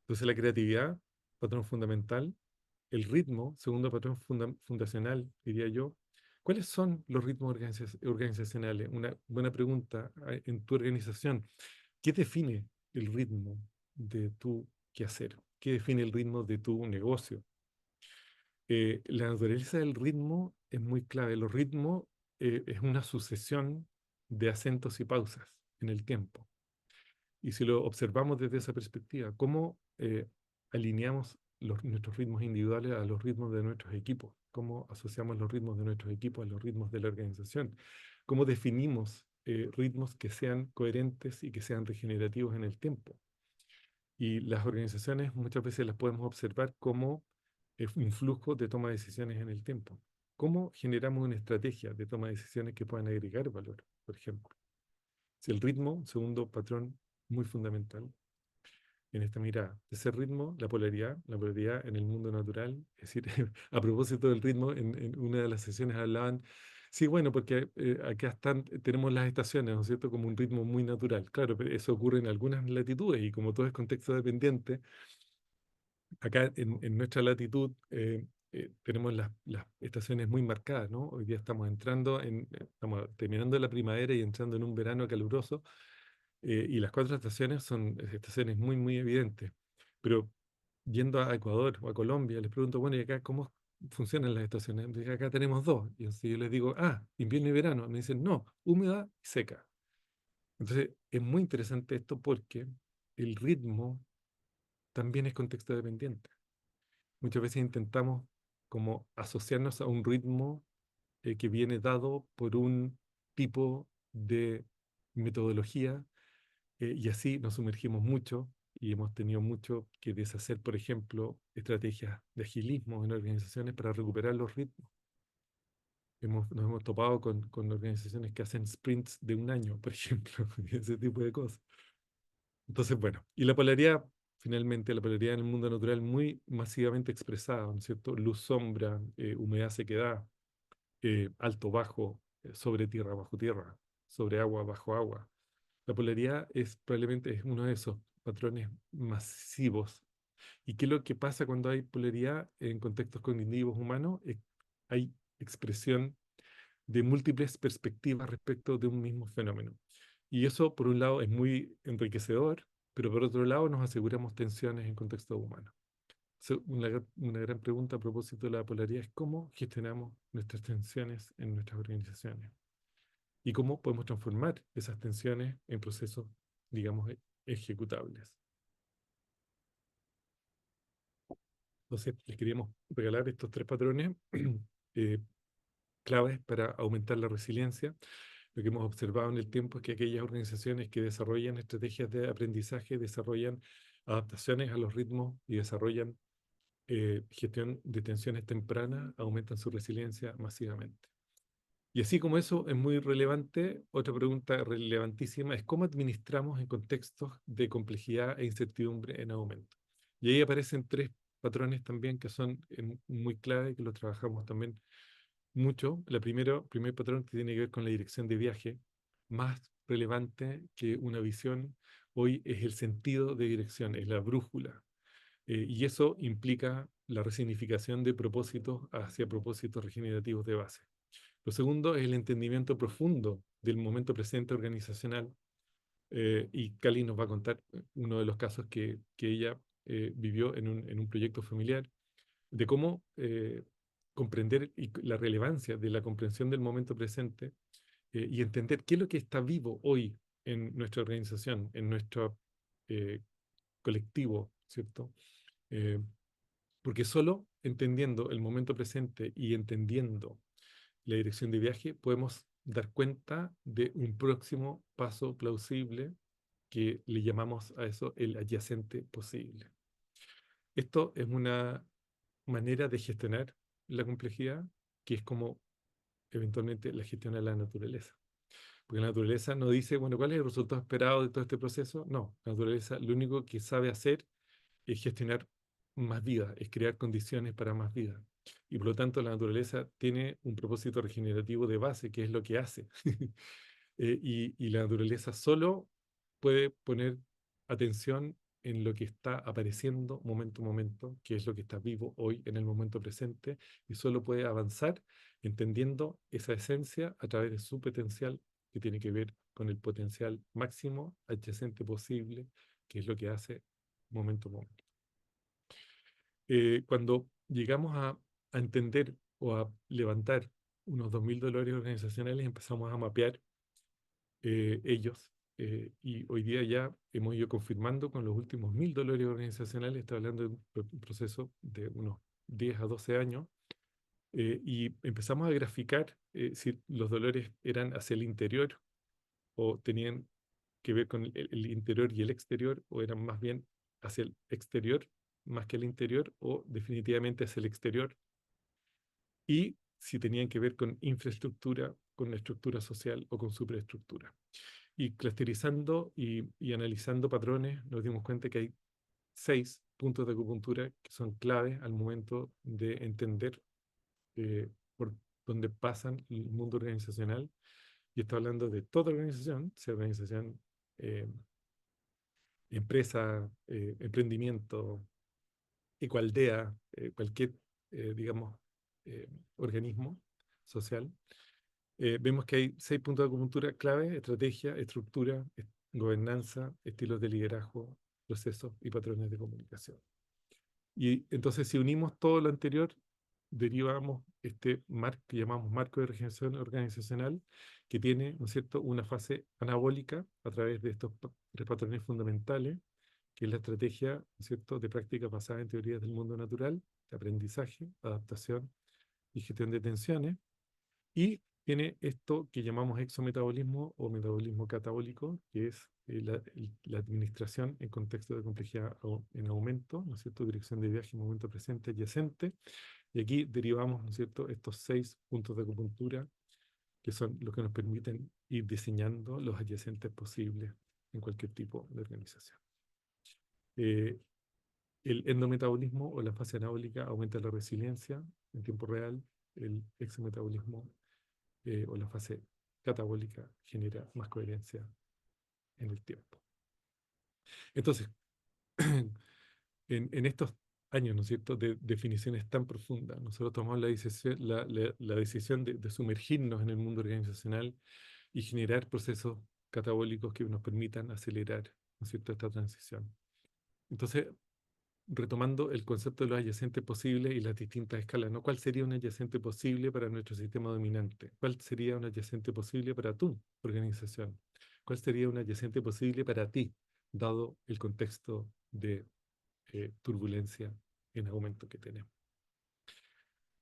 Entonces, la creatividad, patrón fundamental. El ritmo, segundo patrón fundacional, diría yo. ¿Cuáles son los ritmos organizacionales? Una buena pregunta en tu organización. ¿Qué define el ritmo de tu quehacer? ¿Qué define el ritmo de tu negocio? La naturaleza del ritmo es muy clave. Los ritmos es una sucesión de acentos y pausas en el tiempo. Y si lo observamos desde esa perspectiva, ¿cómo alineamos nuestros ritmos individuales a los ritmos de nuestros equipos? ¿Cómo asociamos los ritmos de nuestros equipos a los ritmos de la organización? ¿Cómo definimos ritmos que sean coherentes y que sean regenerativos en el tiempo? Y las organizaciones muchas veces las podemos observar como un flujo de toma de decisiones en el tiempo. ¿cómo generamos una estrategia de toma de decisiones que puedan agregar valor? Por ejemplo, si el ritmo, segundo patrón muy fundamental en esta mirada. Tercer ritmo, la polaridad en el mundo natural. Es decir, a propósito del ritmo, en una de las sesiones hablaban, sí, bueno, porque acá tenemos las estaciones, ¿no es cierto?, como un ritmo muy natural. Claro, pero eso ocurre en algunas latitudes y como todo es contexto dependiente, acá en nuestra latitud tenemos las estaciones muy marcadas, ¿no? Hoy día estamos estamos terminando la primavera y entrando en un verano caluroso, y las cuatro estaciones son estaciones muy, muy evidentes. Pero yendo a Ecuador o a Colombia, les pregunto, bueno, ¿y acá cómo funcionan las estaciones? Me dicen, acá tenemos dos. Y así yo les digo, invierno y verano. Me dicen, no, húmeda y seca. Entonces, es muy interesante esto porque el ritmo también es contexto dependiente. Muchas veces intentamos como asociarnos a un ritmo que viene dado por un tipo de metodología, y así nos sumergimos mucho y hemos tenido mucho que deshacer, por ejemplo, estrategias de agilismo en organizaciones para recuperar los ritmos. Nos hemos topado con organizaciones que hacen sprints de un año, por ejemplo, y ese tipo de cosas. Entonces, bueno, y la polaridad, finalmente, la polaridad en el mundo natural muy masivamente expresada, ¿no es cierto? Luz, sombra, humedad, sequedad, alto, bajo, sobre tierra, bajo tierra, sobre agua, bajo agua. La polaridad probablemente es uno de esos patrones masivos. ¿Y qué es lo que pasa cuando hay polaridad en contextos cognitivos humanos? Hay expresión de múltiples perspectivas respecto de un mismo fenómeno. Y eso, por un lado, es muy enriquecedor, pero por otro lado, nos aseguramos tensiones en contexto humano. Una gran pregunta a propósito de la polaridad es cómo gestionamos nuestras tensiones en nuestras organizaciones y cómo podemos transformar esas tensiones en procesos, digamos, ejecutables. Entonces, les queríamos regalar estos tres patrones eh, claves para aumentar la resiliencia. Lo que hemos observado en el tiempo es que aquellas organizaciones que desarrollan estrategias de aprendizaje, desarrollan adaptaciones a los ritmos y desarrollan gestión de tensiones tempranas, aumentan su resiliencia masivamente. Y así como eso es muy relevante, otra pregunta relevantísima es cómo administramos en contextos de complejidad e incertidumbre en aumento. Y ahí aparecen tres patrones también que son muy clave, que los trabajamos también mucho. Primer patrón que tiene que ver con la dirección de viaje, más relevante que una visión, hoy es el sentido de dirección, es la brújula. Y eso implica la resignificación de propósitos hacia propósitos regenerativos de base. Lo segundo es el entendimiento profundo del momento presente organizacional. Y Cali nos va a contar uno de los casos que ella vivió en un proyecto familiar, de cómo comprender la relevancia de la comprensión del momento presente, y entender qué es lo que está vivo hoy en nuestra organización, en nuestro eh, colectivo, ¿cierto? Eh, Porque solo entendiendo el momento presente y entendiendo la dirección de viaje, podemos dar cuenta de un próximo paso plausible que le llamamos a eso el adyacente posible. Esto es una manera de gestionar la complejidad que es como eventualmente la gestiona la naturaleza. Porque la naturaleza no dice, bueno, ¿cuál es el resultado esperado de todo este proceso? No, la naturaleza lo único que sabe hacer es gestionar más vida, es crear condiciones para más vida. Y por lo tanto la naturaleza tiene un propósito regenerativo de base, que es lo que hace. Y la naturaleza solo puede poner atención en lo que está apareciendo momento a momento, que es lo que está vivo hoy en el momento presente, y solo puede avanzar entendiendo esa esencia a través de su potencial, que tiene que ver con el potencial máximo adyacente posible, que es lo que hace momento a momento. Cuando llegamos a entender o a levantar unos 2.000 dolores organizacionales, empezamos a mapear ellos, y hoy día ya hemos ido confirmando con los últimos 1.000 dolores organizacionales, estoy hablando de un proceso de unos 10 a 12 años, y empezamos a graficar si los dolores eran hacia el interior o tenían que ver con el interior y el exterior, o eran más bien hacia el exterior más que el interior, o definitivamente hacia el exterior. Y si tenían que ver con infraestructura, con la estructura social o con superestructura. Y clusterizando y analizando patrones, nos dimos cuenta que hay 6 puntos de acupuntura que son claves al momento de entender por dónde pasan el mundo organizacional. Y estoy hablando de toda organización, sea organización, empresa, emprendimiento, ecoaldea, cualquier, digamos, organismo social. Vemos que hay 6 puntos de acupuntura clave: estrategia, estructura, gobernanza, estilos de liderazgo, procesos y patrones de comunicación. Y entonces, si unimos todo lo anterior, derivamos este marco que llamamos marco de regeneración organizacional, que tiene, ¿no es cierto?, una fase anabólica a través de estos 3 patrones fundamentales, que es la estrategia, ¿no es cierto?, de práctica basada en teorías del mundo natural, de aprendizaje, adaptación y gestión de tensiones. Y tiene esto que llamamos exometabolismo o metabolismo catabólico, que es la administración en contexto de complejidad en aumento, ¿no es cierto?, dirección de viaje, momento presente, adyacente. Y aquí derivamos, ¿no es cierto?, estos 6 puntos de acupuntura, que son los que nos permiten ir diseñando los adyacentes posibles en cualquier tipo de organización. El endometabolismo o la fase anabólica aumenta la resiliencia en tiempo real. El exometabolismo o la fase catabólica genera más coherencia en el tiempo. Entonces, en estos años, ¿no es cierto?, de definiciones tan profundas, nosotros tomamos la decisión de sumergirnos en el mundo organizacional y generar procesos catabólicos que nos permitan acelerar, ¿no es cierto?, esta transición. Entonces, retomando el concepto de los adyacentes posibles y las distintas escalas, ¿no? ¿Cuál sería un adyacente posible para nuestro sistema dominante? ¿Cuál sería un adyacente posible para tu organización? ¿Cuál sería un adyacente posible para ti, dado el contexto de turbulencia en aumento que tenemos?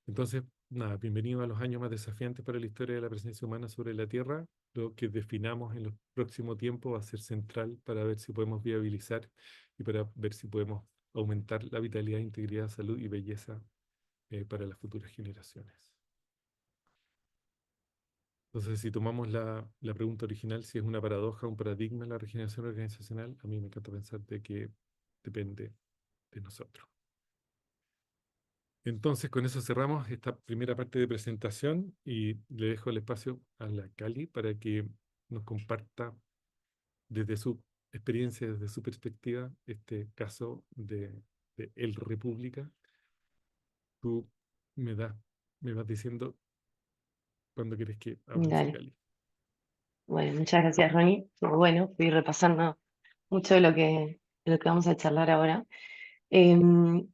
Entonces, nada, bienvenido a los años más desafiantes para la historia de la presencia humana sobre la Tierra. Lo que definamos en los próximos tiempos va a ser central para ver si podemos viabilizar y para ver si podemos aumentar la vitalidad, integridad, salud y belleza para las futuras generaciones. Entonces, si tomamos la pregunta original, si es una paradoja, un paradigma la regeneración organizacional, a mí me encanta pensar de que depende de nosotros. Entonces, con eso cerramos esta primera parte de presentación y le dejo el espacio a la Cali para que nos comparta desde su experiencia, desde su perspectiva, este caso de El República. Tú me vas diciendo cuándo quieres que avance, Dale. Cali. Bueno, muchas gracias, Ronnie. Muy bueno, fui repasando mucho de lo que vamos a charlar ahora. Em,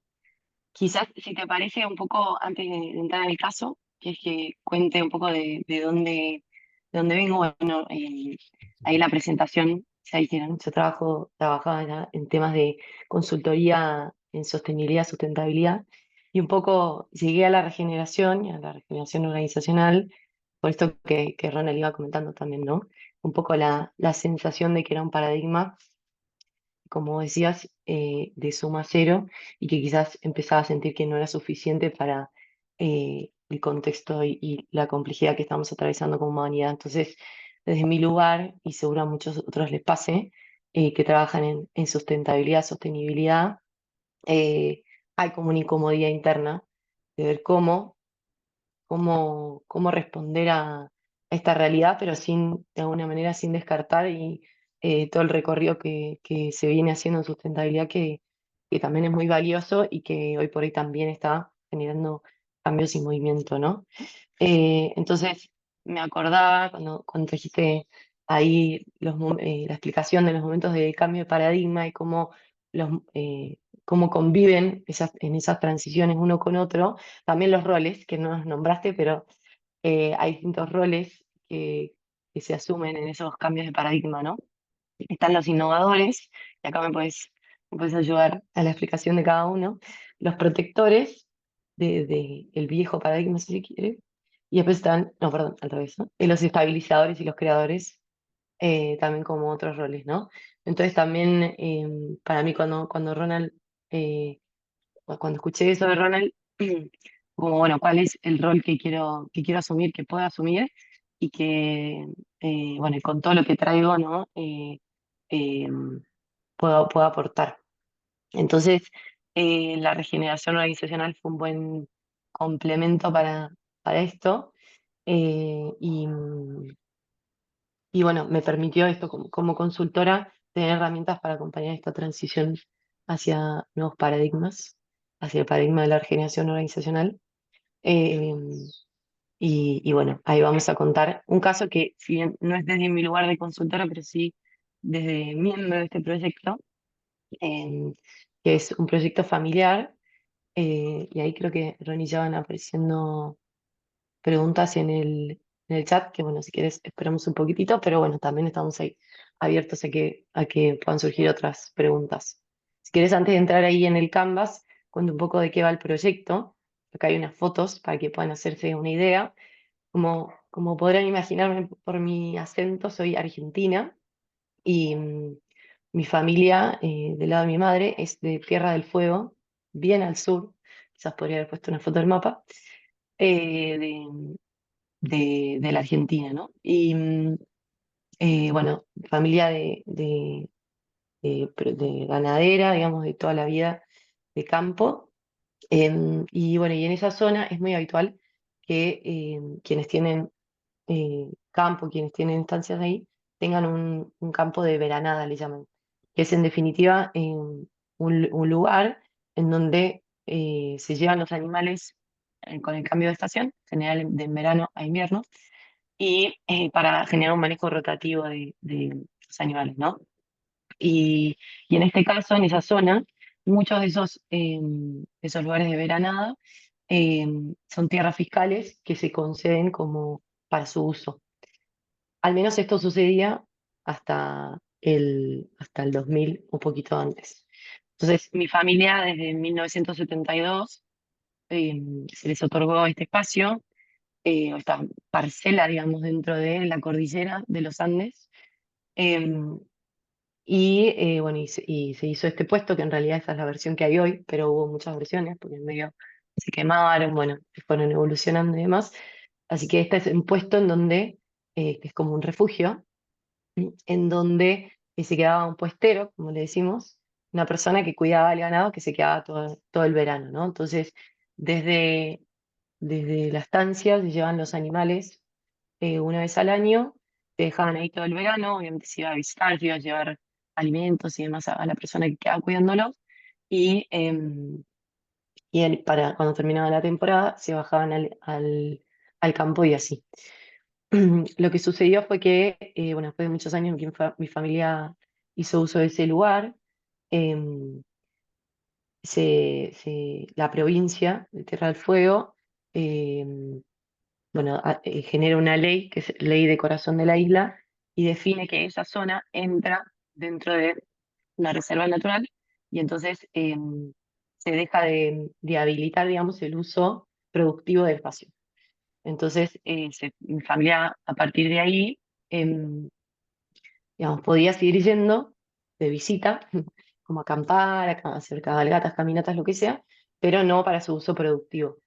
Quizás, si te parece, un poco antes de entrar en el caso, que es que cuente un poco de dónde vengo. Bueno, ahí en la presentación ya hicieron mucho trabajo, trabajaba en temas de consultoría en sostenibilidad, sustentabilidad, y un poco llegué a la regeneración y a la regeneración organizacional, por esto que Ronald iba comentando también, ¿no? Un poco la sensación de que era un paradigma, como decías, de suma cero, y que quizás empezaba a sentir que no era suficiente para el contexto y la complejidad que estamos atravesando como humanidad. Entonces, desde mi lugar, y seguro a muchos otros les pase, que trabajan en sustentabilidad, sostenibilidad, eh, hay como una incomodidad interna de ver cómo responder a esta realidad, pero de alguna manera sin descartar y todo el recorrido que se viene haciendo en sustentabilidad, que también es muy valioso y que hoy por hoy también está generando cambios y movimiento, ¿no? Entonces, me acordaba cuando trajiste ahí la explicación de los momentos de cambio de paradigma y cómo conviven en esas transiciones uno con otro, también los roles, que no los nombraste, pero hay distintos roles que se asumen en esos cambios de paradigma, ¿no? Están los innovadores, y acá me puedes ayudar a la explicación de cada uno, los protectores de el viejo paradigma, si se quiere, y después están, no, perdón, al revés, ¿no? Y los estabilizadores y los creadores, también como otros roles, ¿no? Entonces también, para mí, cuando Ronald, cuando escuché eso de Ronald, como, bueno, cuál es el rol que quiero asumir, que puedo asumir, y que, bueno, y con todo lo que traigo, ¿no? Eh, puedo aportar. Entonces, la regeneración organizacional fue un buen complemento para esto. eh, y, y bueno, me permitió esto como consultora tener herramientas para acompañar esta transición hacia nuevos paradigmas, hacia el paradigma de la regeneración organizacional. Eh, y bueno, ahí vamos a contar un caso que, si bien no es desde mi lugar de consultora, pero sí desde miembro de este proyecto, eh, que es un proyecto familiar. Y ahí creo que, Ronnie, ya van apareciendo preguntas en el chat, que bueno, si quieres esperamos un poquitito, pero bueno, también estamos ahí abiertos a que puedan surgir otras preguntas. Si quieres, antes de entrar ahí en el Canvas, cuento un poco de qué va el proyecto. Acá hay unas fotos para que puedan hacerse una idea. Como podrán imaginarme por mi acento, soy argentina y mi familia, del lado de mi madre, es de Tierra del Fuego, bien al sur. Quizás podría haber puesto una foto del mapa. De, de la Argentina, ¿no? Y bueno, familia de ganadera, digamos, de toda la vida de campo. Y bueno, y en esa zona es muy habitual que quienes tienen campo, quienes tienen estancias ahí, tengan un campo de veranada, le llaman, que es en definitiva un lugar en donde se llevan los animales con el cambio de estación, en general de verano a invierno, y para generar un manejo rotativo de los animales, ¿no? Y, y en este caso, en esa zona, muchos de esos lugares de veranada eh, son tierras fiscales que se conceden como para su uso. Al menos esto sucedía hasta el 2000, un poquito antes. Entonces, mi familia desde 1972 eh, se les otorgó este espacio, esta parcela, digamos, dentro de la cordillera de los Andes. em, bueno, y se hizo este puesto, que en realidad esa es la versión que hay hoy, pero hubo muchas versiones, porque en medio se quemaron, bueno, fueron evolucionando y demás. Así que este es un puesto en donde, que es como un refugio, en donde se quedaba un puestero, como le decimos, una persona que cuidaba el ganado, que se quedaba todo el verano, ¿no? Entonces, desde la estancia se llevan los animales una vez al año, te dejaban ahí todo el verano, obviamente se iba a visitar, se iba a llevar alimentos y demás a la persona que quedaba cuidándolo, y, para cuando terminaba la temporada se bajaban al campo y así. Lo que sucedió fue que, bueno, después de muchos años mi familia hizo uso de ese lugar. em, la provincia de Tierra del Fuego, em, bueno, genera una ley, que es Ley de Corazón de la Isla, y define que esa zona entra dentro de una reserva natural, y entonces se deja de habilitar, digamos, el uso productivo del espacio. Entonces, mi familia, a partir de ahí, em, digamos, podía seguir yendo de visita, como acampar, hacer cabalgatas, caminatas, lo que sea, pero no para su uso productivo.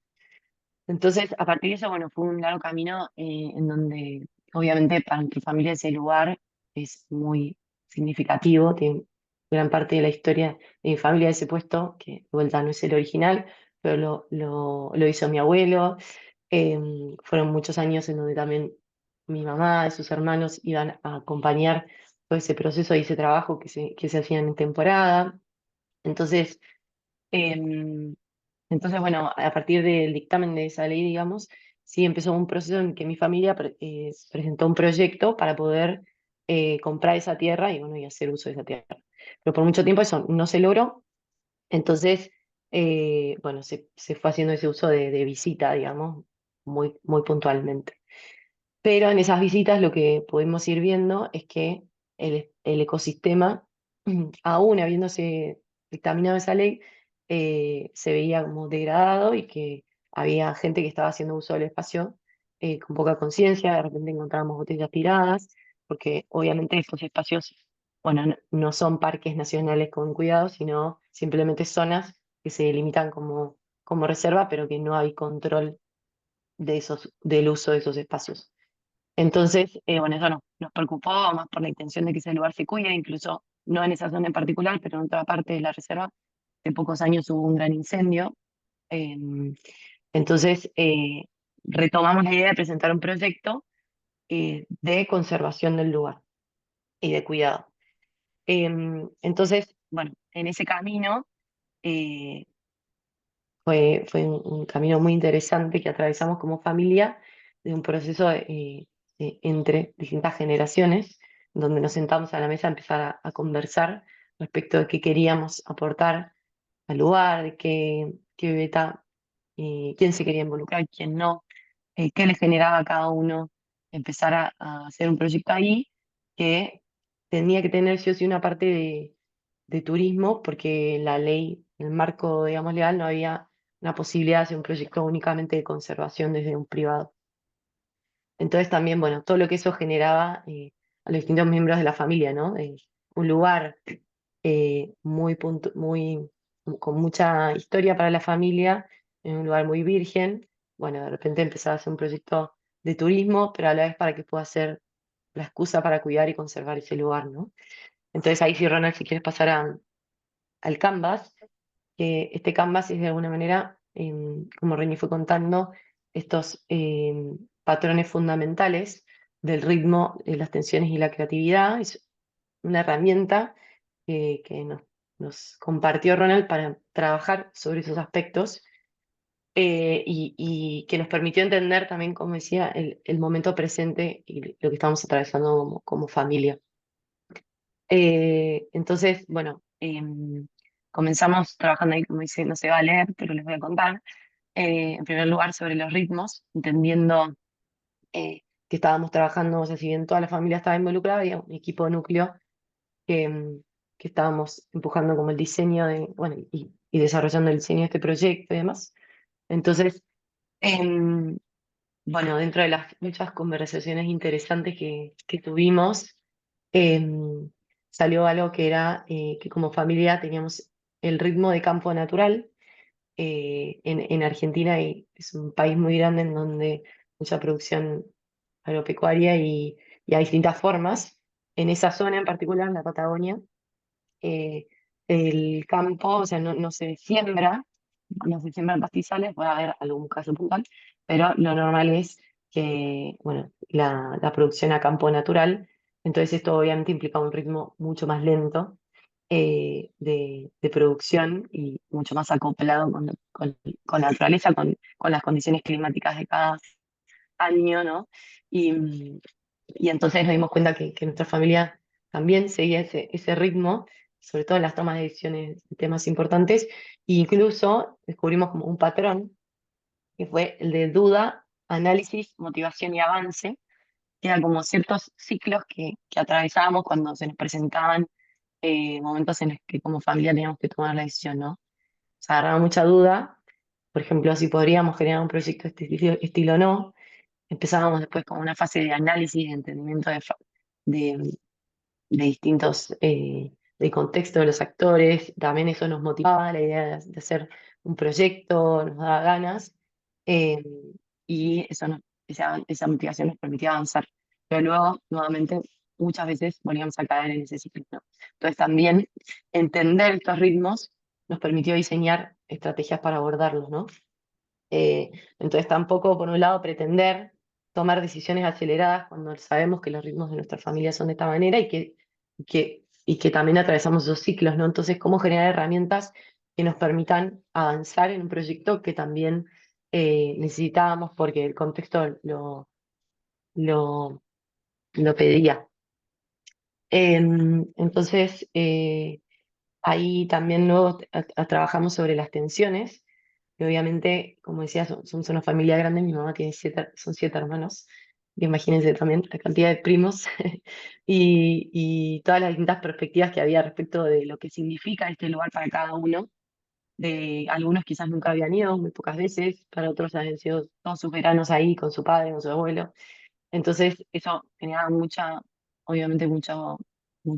Entonces, a partir de eso, bueno, fue un largo camino en donde, obviamente, para mi familia ese lugar es muy significativo, tiene gran parte de la historia de mi familia ese puesto, que de vuelta no es el original, pero lo hizo mi abuelo. Fueron muchos años en donde también mi mamá y sus hermanos iban a acompañar todo ese proceso y ese trabajo que se hacía en temporada. Entonces, em, bueno, a partir del dictamen de esa ley, digamos, sí empezó un proceso en que mi familia presentó un proyecto para poder comprar esa tierra y, bueno, y hacer uso de esa tierra. Pero por mucho tiempo eso no se logró. Entonces, bueno, se fue haciendo ese uso de visita, digamos, muy, muy puntualmente. Pero en esas visitas lo que podemos ir viendo es que el ecosistema, aún habiéndose dictaminado esa ley, se veía como degradado, y que había gente que estaba haciendo uso del espacio con poca conciencia. De repente encontrábamos botellas tiradas, porque obviamente estos espacios, bueno, no son parques nacionales con cuidado, sino simplemente zonas que se delimitan como como reserva, pero que no hay control del uso de esos espacios. Entonces, bueno, eso nos preocupó más por la intención de que ese lugar se cuide, incluso no en esa zona en particular, pero en otra parte de la reserva, hace pocos años hubo un gran incendio. Entonces, retomamos la idea de presentar un proyecto de conservación del lugar y de cuidado. Entonces, bueno, en ese camino eh, fue un camino muy interesante que atravesamos como familia, de un proceso entre distintas generaciones, donde nos sentamos a la mesa a empezar a conversar respecto de qué queríamos aportar al lugar, de qué beta, quién se quería involucrar, quién no, qué le generaba a cada uno empezar a hacer un proyecto ahí, que tenía que tener sí o sí una parte de turismo, porque la ley, el marco, digamos, legal, no había una posibilidad de hacer un proyecto únicamente de conservación desde un privado. Entonces también, bueno, todo lo que eso generaba a los distintos miembros de la familia, ¿no? Un lugar con mucha historia para la familia, en un lugar muy virgen. Bueno, de repente empezaba a hacer un proyecto de turismo, pero a la vez para que pueda ser la excusa para cuidar y conservar ese lugar, ¿no? Entonces ahí sí, Ronald, si quieres pasar al Canvas, que este Canvas es de alguna manera, como Reini fue contando, estos patrones fundamentales del ritmo, las tensiones y la creatividad. Es una herramienta que nos compartió Ronald para trabajar sobre esos aspectos, y que nos permitió entender también, como decía, el momento presente y lo que estamos atravesando como familia. Entonces, bueno, comenzamos trabajando ahí, como dice, no se va a leer, pero les voy a contar. En primer lugar, sobre los ritmos, entendiendo que estábamos trabajando, o sea, si bien toda la familia estaba involucrada, había un equipo núcleo que estábamos empujando como el diseño bueno, y desarrollando el diseño de este proyecto y demás. Entonces, em, bueno, dentro de las muchas conversaciones interesantes que tuvimos, salió algo que era que como familia teníamos el ritmo de campo natural. En Argentina es un país muy grande en donde mucha producción agropecuaria y hay distintas formas. En esa zona en particular, en la Patagonia, el campo, o sea, no se siembra, no se siembran pastizales, puede haber algún caso puntual, pero lo normal es que, bueno, la producción a campo natural. Entonces esto obviamente implica un ritmo mucho más lento de producción y mucho más acoplado con la naturaleza, con las condiciones climáticas de cada año, ¿no? Y entonces nos dimos cuenta que nuestra familia también seguía ese ritmo, sobre todo en las tomas de decisiones de temas importantes, e incluso descubrimos como un patrón, que fue el de duda, análisis, motivación y avance, que eran como ciertos ciclos que atravesábamos cuando se nos presentaban momentos en los que como familia teníamos que tomar la decisión, ¿no? O sea, agarraba mucha duda, por ejemplo, si podríamos generar un proyecto de este estilo o no. Empezábamos después con una fase de análisis, de entendimiento de, de distintos, del contexto de los actores. También eso nos motivaba, la idea de hacer un proyecto, nos daba ganas, eh, y esa motivación nos permitía avanzar. Pero luego, nuevamente, muchas veces volvíamos a caer en ese ciclo, ¿no? Entonces también entender estos ritmos nos permitió diseñar estrategias para abordarlos, ¿no? Entonces tampoco, por un lado, pretender tomar decisiones aceleradas cuando sabemos que los ritmos de nuestra familia son de esta manera y que también atravesamos esos ciclos, ¿no? Entonces, cómo generar herramientas que nos permitan avanzar en un proyecto que también necesitábamos porque el contexto lo, lo pedía. Entonces, ahí también luego trabajamos sobre las tensiones, que obviamente, como decía, somos una familia grande, mi mamá tiene son 7 hermanos, y imagínense también la cantidad de primos y todas las distintas perspectivas que había respecto de lo que significa este lugar para cada uno. De algunos quizás nunca habían ido, muy pocas veces, para otros habían sido todos sus veranos ahí con su padre, con su abuelo. Entonces eso generaba obviamente mucha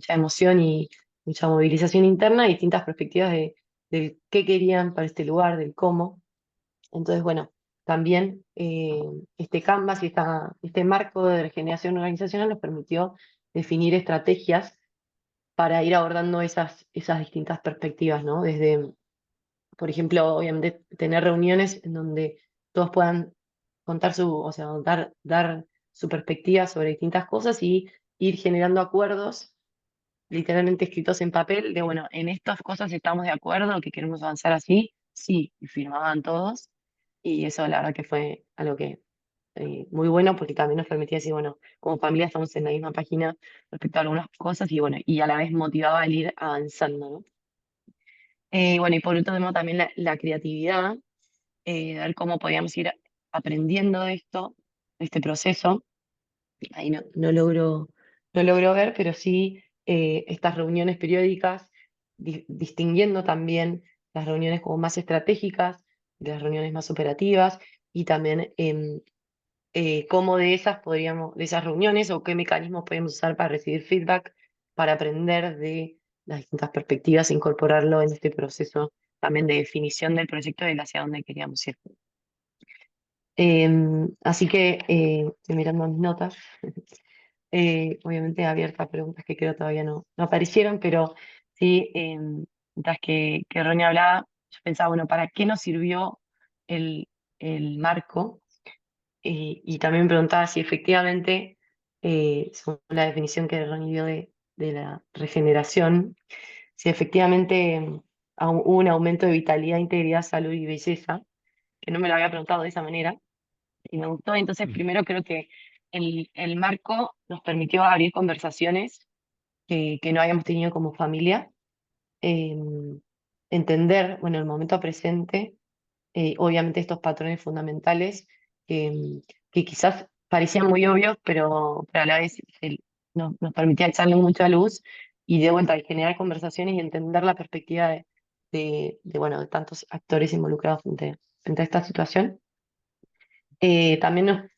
emoción y mucha movilización interna y distintas perspectivas del qué querían para este lugar, del cómo. Entonces, bueno, también este Canvas y este marco de regeneración organizacional nos permitió definir estrategias para ir abordando esas distintas perspectivas, ¿no? Desde, por ejemplo, obviamente tener reuniones en donde todos puedan contar o sea, dar su perspectiva sobre distintas cosas y ir generando acuerdos literalmente escritos en papel de, bueno, en estas cosas estamos de acuerdo, que queremos avanzar así, sí, y firmaban todos. Y eso la verdad que fue algo que muy bueno porque también nos permitía decir, bueno, como familia estamos en la misma página respecto a algunas cosas y bueno, y a la vez motivaba el ir avanzando, ¿no? Bueno, y por último también la creatividad, ver cómo podíamos ir aprendiendo de esto, de este proceso. Ahí no logro ver, pero sí estas reuniones periódicas, distinguiendo también las reuniones como más estratégicas, de las reuniones más operativas, y también cómo de esas reuniones o qué mecanismos podemos usar para recibir feedback, para aprender de las distintas perspectivas e incorporarlo en este proceso también de definición del proyecto y hacia dónde queríamos ir. Así que estoy mirando mis notas. Obviamente abierta a preguntas que creo todavía no aparecieron, pero sí, mientras que Ronnie hablaba, yo pensaba, bueno, ¿para qué nos sirvió el, el marco? Y también me preguntaba si efectivamente, según la definición que Ronnie dio de la regeneración, si efectivamente hubo un aumento de vitalidad, integridad, salud y belleza, que no me lo había preguntado de esa manera y me gustó. Entonces, Mm. primero creo que el marco nos permitió abrir conversaciones que no habíamos tenido como familia, eh, entender, bueno, el momento presente, obviamente estos patrones fundamentales que quizás parecían muy obvios, pero a la vez nos permitía echarle mucha luz y de vuelta de generar conversaciones y entender la perspectiva bueno, de tantos actores involucrados frente a esta situación. También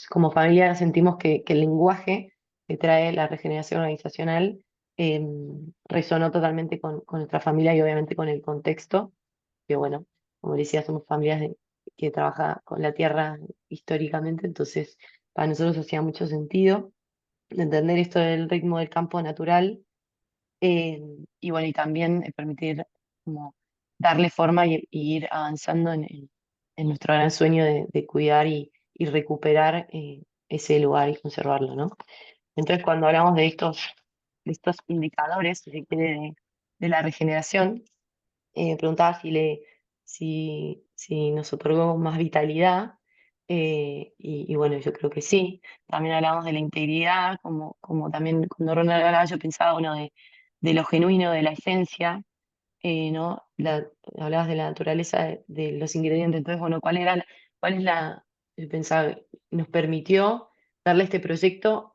como familia sentimos que el lenguaje que trae la regeneración organizacional eh, resonó totalmente con nuestra familia y obviamente con el contexto, que bueno, como decía, somos familias que trabajan con la tierra históricamente, entonces para nosotros hacía mucho sentido entender esto del ritmo del campo natural, eh, y bueno, y también permitir como darle forma y ir avanzando en nuestro gran sueño de cuidar y recuperar ese lugar y conservarlo, ¿no? Entonces, cuando hablamos de estos indicadores, si se quiere, de la regeneración, me preguntaba si nos otorgó más vitalidad, y bueno, yo creo que sí. También hablamos de la integridad, como también cuando Ronald hablaba, yo pensaba, bueno, de lo genuino, de la esencia, ¿no? Hablabas de la naturaleza de los ingredientes, entonces, bueno, cuál es yo pensaba, nos permitió darle a este proyecto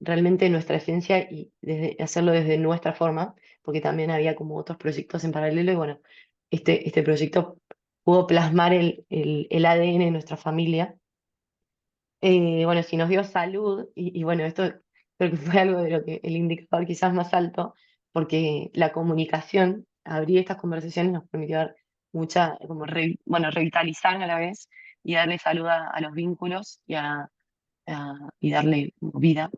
realmente nuestra esencia y hacerlo desde nuestra forma, porque también había como otros proyectos en paralelo y bueno, este proyecto pudo plasmar el ADN de nuestra familia. Bueno, si nos dio salud, y bueno, esto creo que fue algo de lo que el indicador quizás más alto, porque la comunicación, abrir estas conversaciones nos permitió dar mucha, como bueno, revitalizar a la vez y darle salud a los vínculos y darle como vida.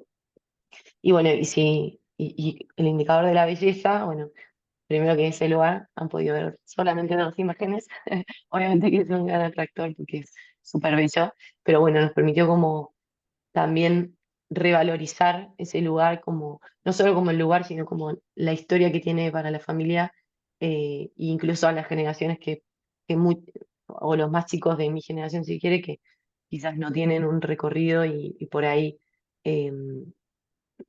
Y bueno, y el indicador de la belleza, bueno, primero que en ese lugar han podido ver solamente dos imágenes, obviamente que es un gran atractor porque es súper bello, pero bueno, nos permitió como también revalorizar ese lugar como, no solo como el lugar, sino como la historia que tiene para la familia, e incluso a las generaciones o los más chicos de mi generación, si quiere, que quizás no tienen un recorrido y por ahí eh,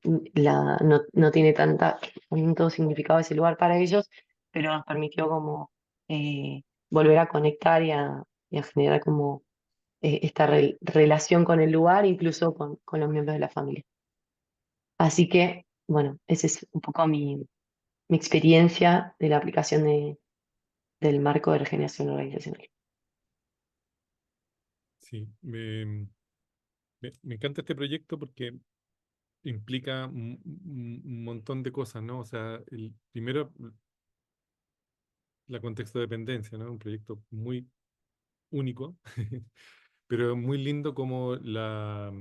no tiene tanto significado ese lugar para ellos, pero nos permitió como volver a conectar y a generar como esta relación con el lugar, incluso con los miembros de la familia. Así que, bueno, esa es un poco mi experiencia de la aplicación del marco de regeneración organizacional. Sí, me encanta este proyecto porque implica un montón de cosas, ¿no? O sea, primero, la contexto dependencia, ¿no? Un proyecto muy único, pero es muy lindo como la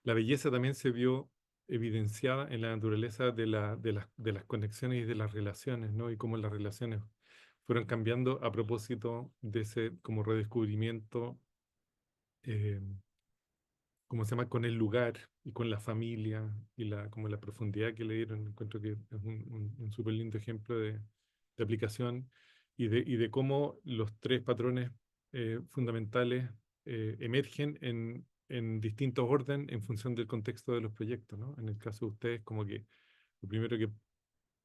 belleza también se vio evidenciada en la naturaleza de las conexiones y de las relaciones, ¿no? Y cómo las relaciones fueron cambiando a propósito de ese como redescubrimiento, eh, ¿cómo se llama? Con el lugar y con la familia y como la profundidad que le dieron. Encuentro que es un súper lindo ejemplo de aplicación y de cómo los tres patrones fundamentales emergen en distintos orden en función del contexto de los proyectos, ¿no? En el caso de ustedes, como que lo primero que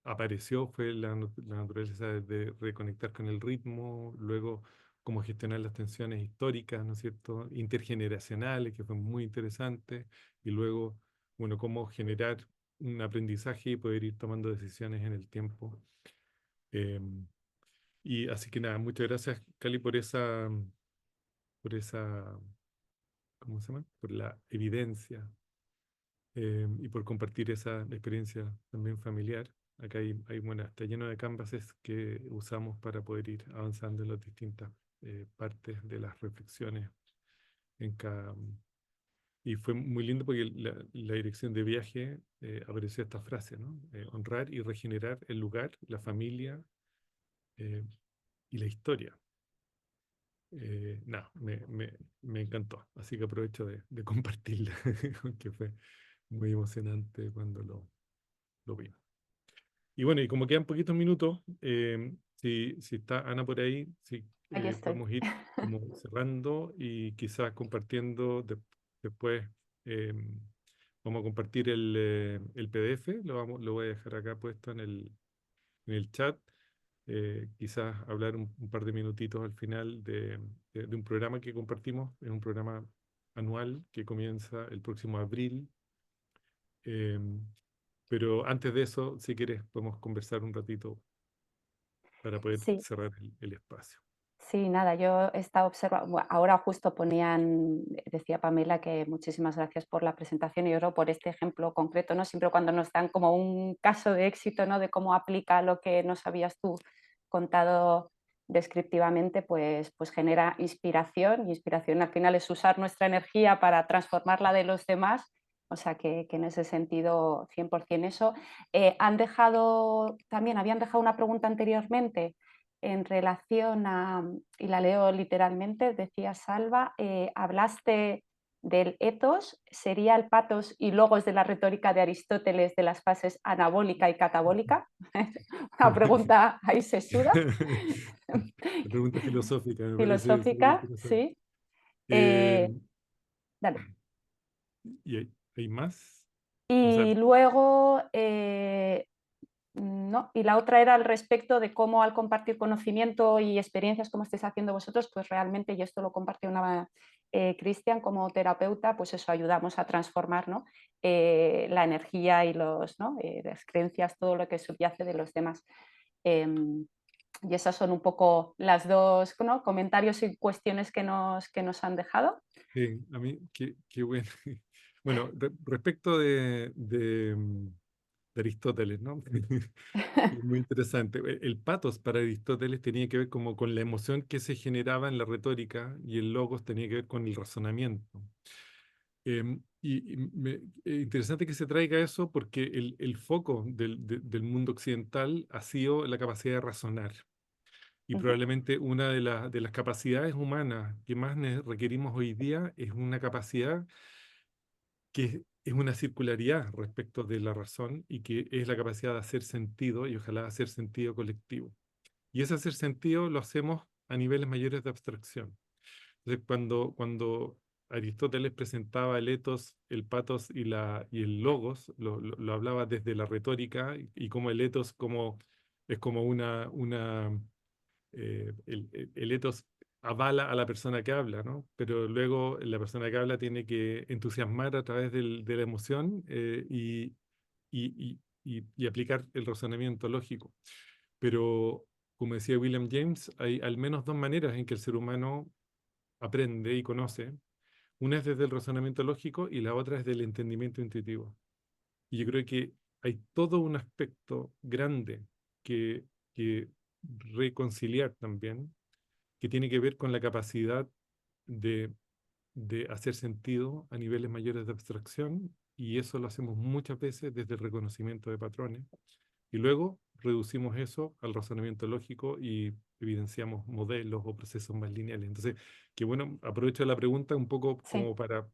apareció fue la naturaleza de reconectar con el ritmo, luego cómo gestionar las tensiones históricas, ¿no es cierto?, intergeneracionales, que fue muy interesante, y luego, bueno, cómo generar un aprendizaje y poder ir tomando decisiones en el tiempo. Em, y así que nada, muchas gracias, Cali, por esa, ¿cómo se llama? Por la evidencia y por compartir esa experiencia también familiar. Acá bueno, está lleno de canvases que usamos para poder ir avanzando en las distintas partes de las reflexiones en cada... Y fue muy lindo porque la dirección de viaje apareció esta frase, ¿no? Honrar y regenerar el lugar, la familia eh, y la historia. No, me encantó, así que aprovecho de compartirla, que fue muy emocionante cuando lo vimos. Y bueno, y como quedan poquitos minutos, si está Ana por ahí, si Aquí estoy. podemos ir como cerrando y quizás compartiendo después, eh, vamos a compartir el PDF, lo voy a dejar acá puesto en el chat. Quizás hablar un par de minutitos al final de un programa que compartimos, es un programa anual que comienza el próximo abril. em, pero antes de eso, si quieres, podemos conversar un ratito para poder Sí. cerrar el espacio. Sí, nada, yo estaba observando, ahora justo decía Pamela que muchísimas gracias por la presentación y oro por este ejemplo concreto, ¿no? Siempre cuando nos dan como un caso de éxito, ¿no? De cómo aplica lo que nos habías tú contado descriptivamente, pues genera inspiración, y inspiración al final es usar nuestra energía para transformar la de los demás, o sea que en ese sentido 100% eso. Habían dejado una pregunta anteriormente en relación a, y la leo literalmente, decía Salva, hablaste del ethos, sería el patos y logos de la retórica de Aristóteles de las fases anabólica y catabólica. Una pregunta ahí sesuda. La pregunta filosófica me parece súper Filosófica, interesante. sí. Eh, Dale. ¿Y hay más? O sea, Y luego, no, y la otra era al respecto de cómo al compartir conocimiento y experiencias como estáis haciendo vosotros, pues realmente, y esto lo comparte Cristian como terapeuta, pues eso ayudamos a transformar, ¿no? La energía y ¿no? Las creencias, todo lo que subyace de los demás. Em, y esas son un poco las dos, ¿no? Comentarios y cuestiones que nos han dejado. a mí, qué bueno. Bueno, respecto de Aristóteles, ¿no? Es muy interesante. El patos para Aristóteles tenía que ver como con la emoción que se generaba en la retórica y el logos tenía que ver con el razonamiento. Interesante que se traiga eso porque el foco del mundo occidental ha sido la capacidad de razonar. Y Ujú, probablemente una de las capacidades humanas que más requerimos hoy día es una capacidad que es una circularidad respecto de la razón y que es la capacidad de hacer sentido y ojalá hacer sentido colectivo. Y ese hacer sentido lo hacemos a niveles mayores de abstracción. Entonces, cuando Aristóteles presentaba el ethos, el pathos y el logos, lo hablaba desde la retórica y como el ethos es como el ethos avala a la persona que habla, ¿no? Pero luego la persona que habla tiene que entusiasmar a través de la emoción y aplicar el razonamiento lógico. Pero, como decía William James, hay al menos dos maneras en que el ser humano aprende y conoce. Una es desde el razonamiento lógico y la otra es del entendimiento intuitivo. Y yo creo que hay todo un aspecto grande que reconciliar también, que tiene que ver con la capacidad de, de hacer sentido a niveles mayores de abstracción, y eso lo hacemos muchas veces desde el reconocimiento de patrones. Y luego reducimos eso al razonamiento lógico y evidenciamos modelos o procesos más lineales. Entonces, que bueno, aprovecho la pregunta un poco Sí. como para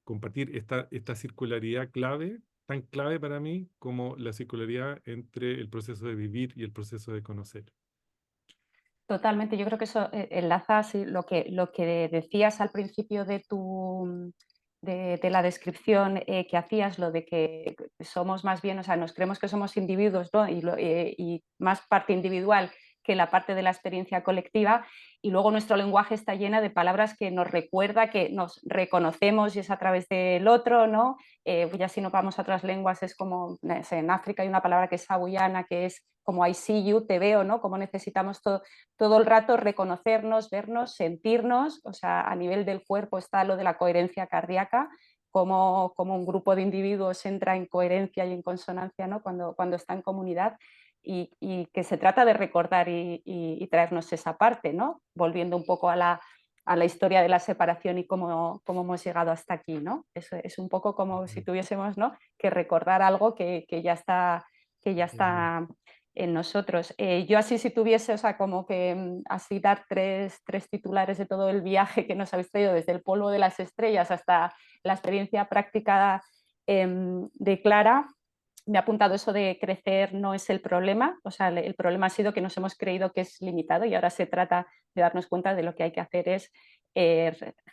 compartir esta circularidad clave, tan clave para mí como la circularidad entre el proceso de vivir y el proceso de conocer. Totalmente, yo creo que eso enlaza sí, lo que decías al principio de de la descripción que hacías, lo de que somos más bien, o sea, nos creemos que somos individuos, ¿no? Y más parte individual que la parte de la experiencia colectiva, y luego nuestro lenguaje está lleno de palabras que nos recuerda que nos reconocemos y es a través del otro, ¿no? Ya si nos vamos a otras lenguas es como, no sé, en África hay una palabra que es hawaiana, que es como I see you, te veo, ¿no? Como necesitamos todo el rato reconocernos, vernos, sentirnos, o sea, a nivel del cuerpo está lo de la coherencia cardíaca, como un grupo de individuos entra en coherencia y en consonancia, ¿no? Cuando está en comunidad, y que se trata de recordar y traernos esa parte, ¿no? Volviendo un poco a la historia de la separación y cómo hemos llegado hasta aquí, ¿no? Es un poco como si tuviésemos, ¿no?, que recordar algo que ya está en nosotros. Yo así si tuviese, o sea, como que así dar tres titulares de todo el viaje que nos habéis traído, desde el polvo de las estrellas hasta la experiencia práctica de Clara, me ha apuntado eso de crecer no es el problema, o sea, el problema ha sido que nos hemos creído que es limitado y ahora se trata de darnos cuenta de lo que hay que hacer es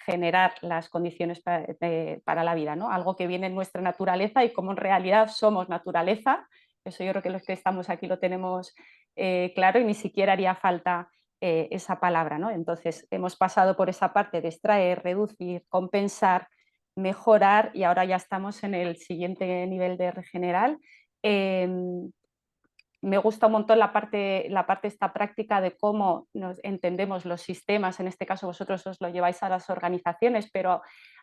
generar las condiciones para la vida, ¿no? Algo que viene en nuestra naturaleza y como en realidad somos naturaleza. Eso yo creo que los que estamos aquí lo tenemos claro y ni siquiera haría falta esa palabra, ¿no? Entonces hemos pasado por esa parte de extraer, reducir, compensar, mejorar y ahora ya estamos en el siguiente nivel de regenerar. Me gusta un montón la parte esta práctica de cómo nos entendemos los sistemas, en este caso vosotros os lo lleváis a las organizaciones, pero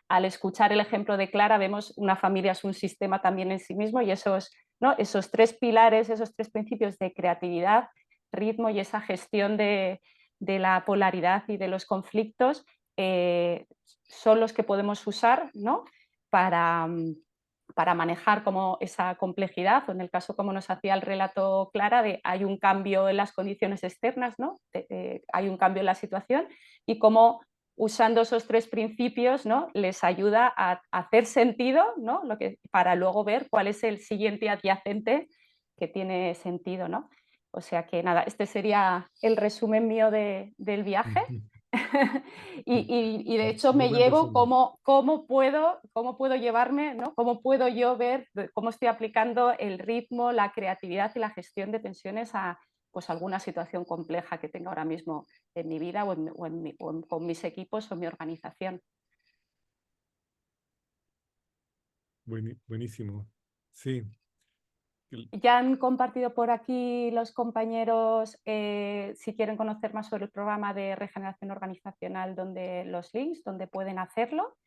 al escuchar el ejemplo de Clara vemos una familia es un sistema también en sí mismo y esos tres pilares, esos tres principios de creatividad, ritmo y esa gestión de la polaridad y de los conflictos son los que podemos usar, ¿no?, para manejar como esa complejidad, o en el caso como nos hacía el relato Clara, de hay un cambio en las condiciones externas, ¿no? Hay un cambio en la situación y cómo usando esos tres principios, ¿no?, les ayuda a hacer sentido, ¿no?, para luego ver cuál es el siguiente adyacente que tiene sentido, ¿no? O sea que nada, este sería el resumen mío del viaje. Y de hecho Muy me buen llevo resumen. cómo puedo llevarme, ¿no?, cómo puedo yo ver cómo estoy aplicando el ritmo, la creatividad y la gestión de tensiones a pues, alguna situación compleja que tenga ahora mismo en mi vida con mis equipos o mi organización. Buenísimo. Sí. Ya han compartido por aquí los compañeros, si quieren conocer más sobre el programa de regeneración organizacional, los links donde pueden hacerlo.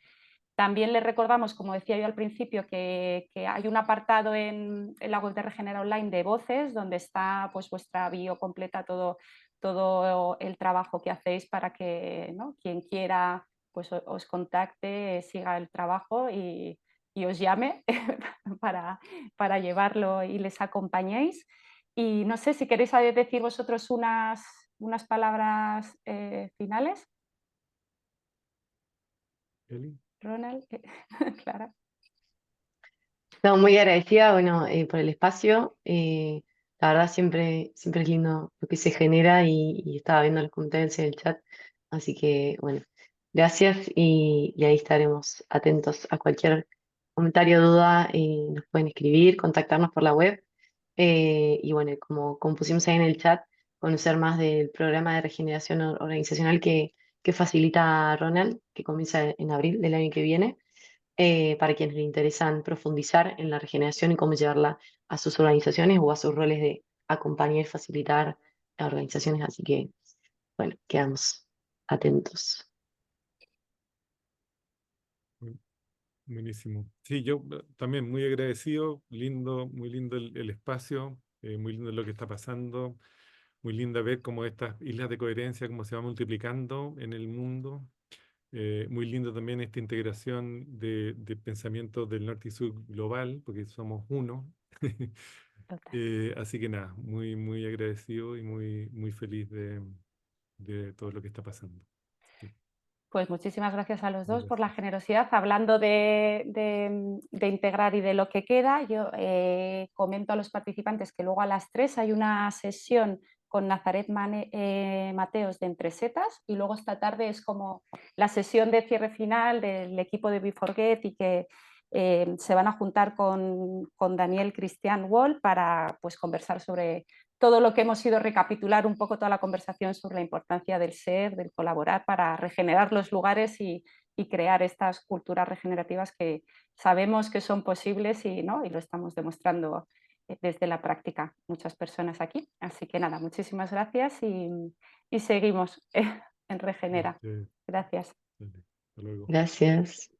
También les recordamos, como decía yo al principio, que hay un apartado en la web de Regenera Online de voces, donde está pues, vuestra bio completa, todo el trabajo que hacéis para que, ¿no?, quien quiera pues, os contacte, siga el trabajo y os llame para llevarlo y les acompañéis. Y no sé si queréis decir vosotros unas palabras finales, Eli. Ronald, Clara. No, muy agradecida, bueno, por el espacio. La verdad siempre es lindo lo que se genera y estaba viendo los comentarios en el chat. Así que, bueno, gracias y ahí estaremos atentos a cualquier comentario, duda, nos pueden escribir, contactarnos por la web. Y bueno, como pusimos ahí en el chat, conocer más del programa de regeneración organizacional que facilita Ronald, que comienza en abril del año que viene, para quienes le interesan profundizar en la regeneración y cómo llevarla a sus organizaciones o a sus roles de acompañar y facilitar a organizaciones. Así que, bueno, quedamos atentos. Buenísimo. Sí, yo también muy agradecido, lindo, muy lindo el espacio, muy lindo lo que está pasando. muy linda ver cómo estas islas de coherencia, cómo se van multiplicando en el mundo. Muy lindo también esta integración de pensamientos del norte y sur global, porque somos uno. Así que nada, muy, muy agradecido y muy, muy feliz de todo lo que está pasando. Sí, Pues muchísimas gracias a los dos por la gracias. generosidad. Hablando de integrar y de lo que queda, yo comento a los participantes que luego a las 3 hay una sesión con Nazaret Mateos de Entre Setas, y luego esta tarde es como la sesión de cierre final del equipo de Be4Get, y que se van a juntar con Daniel Christian Wall para pues, conversar sobre todo lo que hemos ido, recapitular un poco toda la conversación sobre la importancia del ser, del colaborar para regenerar los lugares y crear estas culturas regenerativas que sabemos que son posibles y, ¿no? Y lo estamos demostrando desde la práctica muchas personas aquí. Así que nada, muchísimas gracias y seguimos en Regenera. Este, Gracias. dale, hasta luego. Gracias.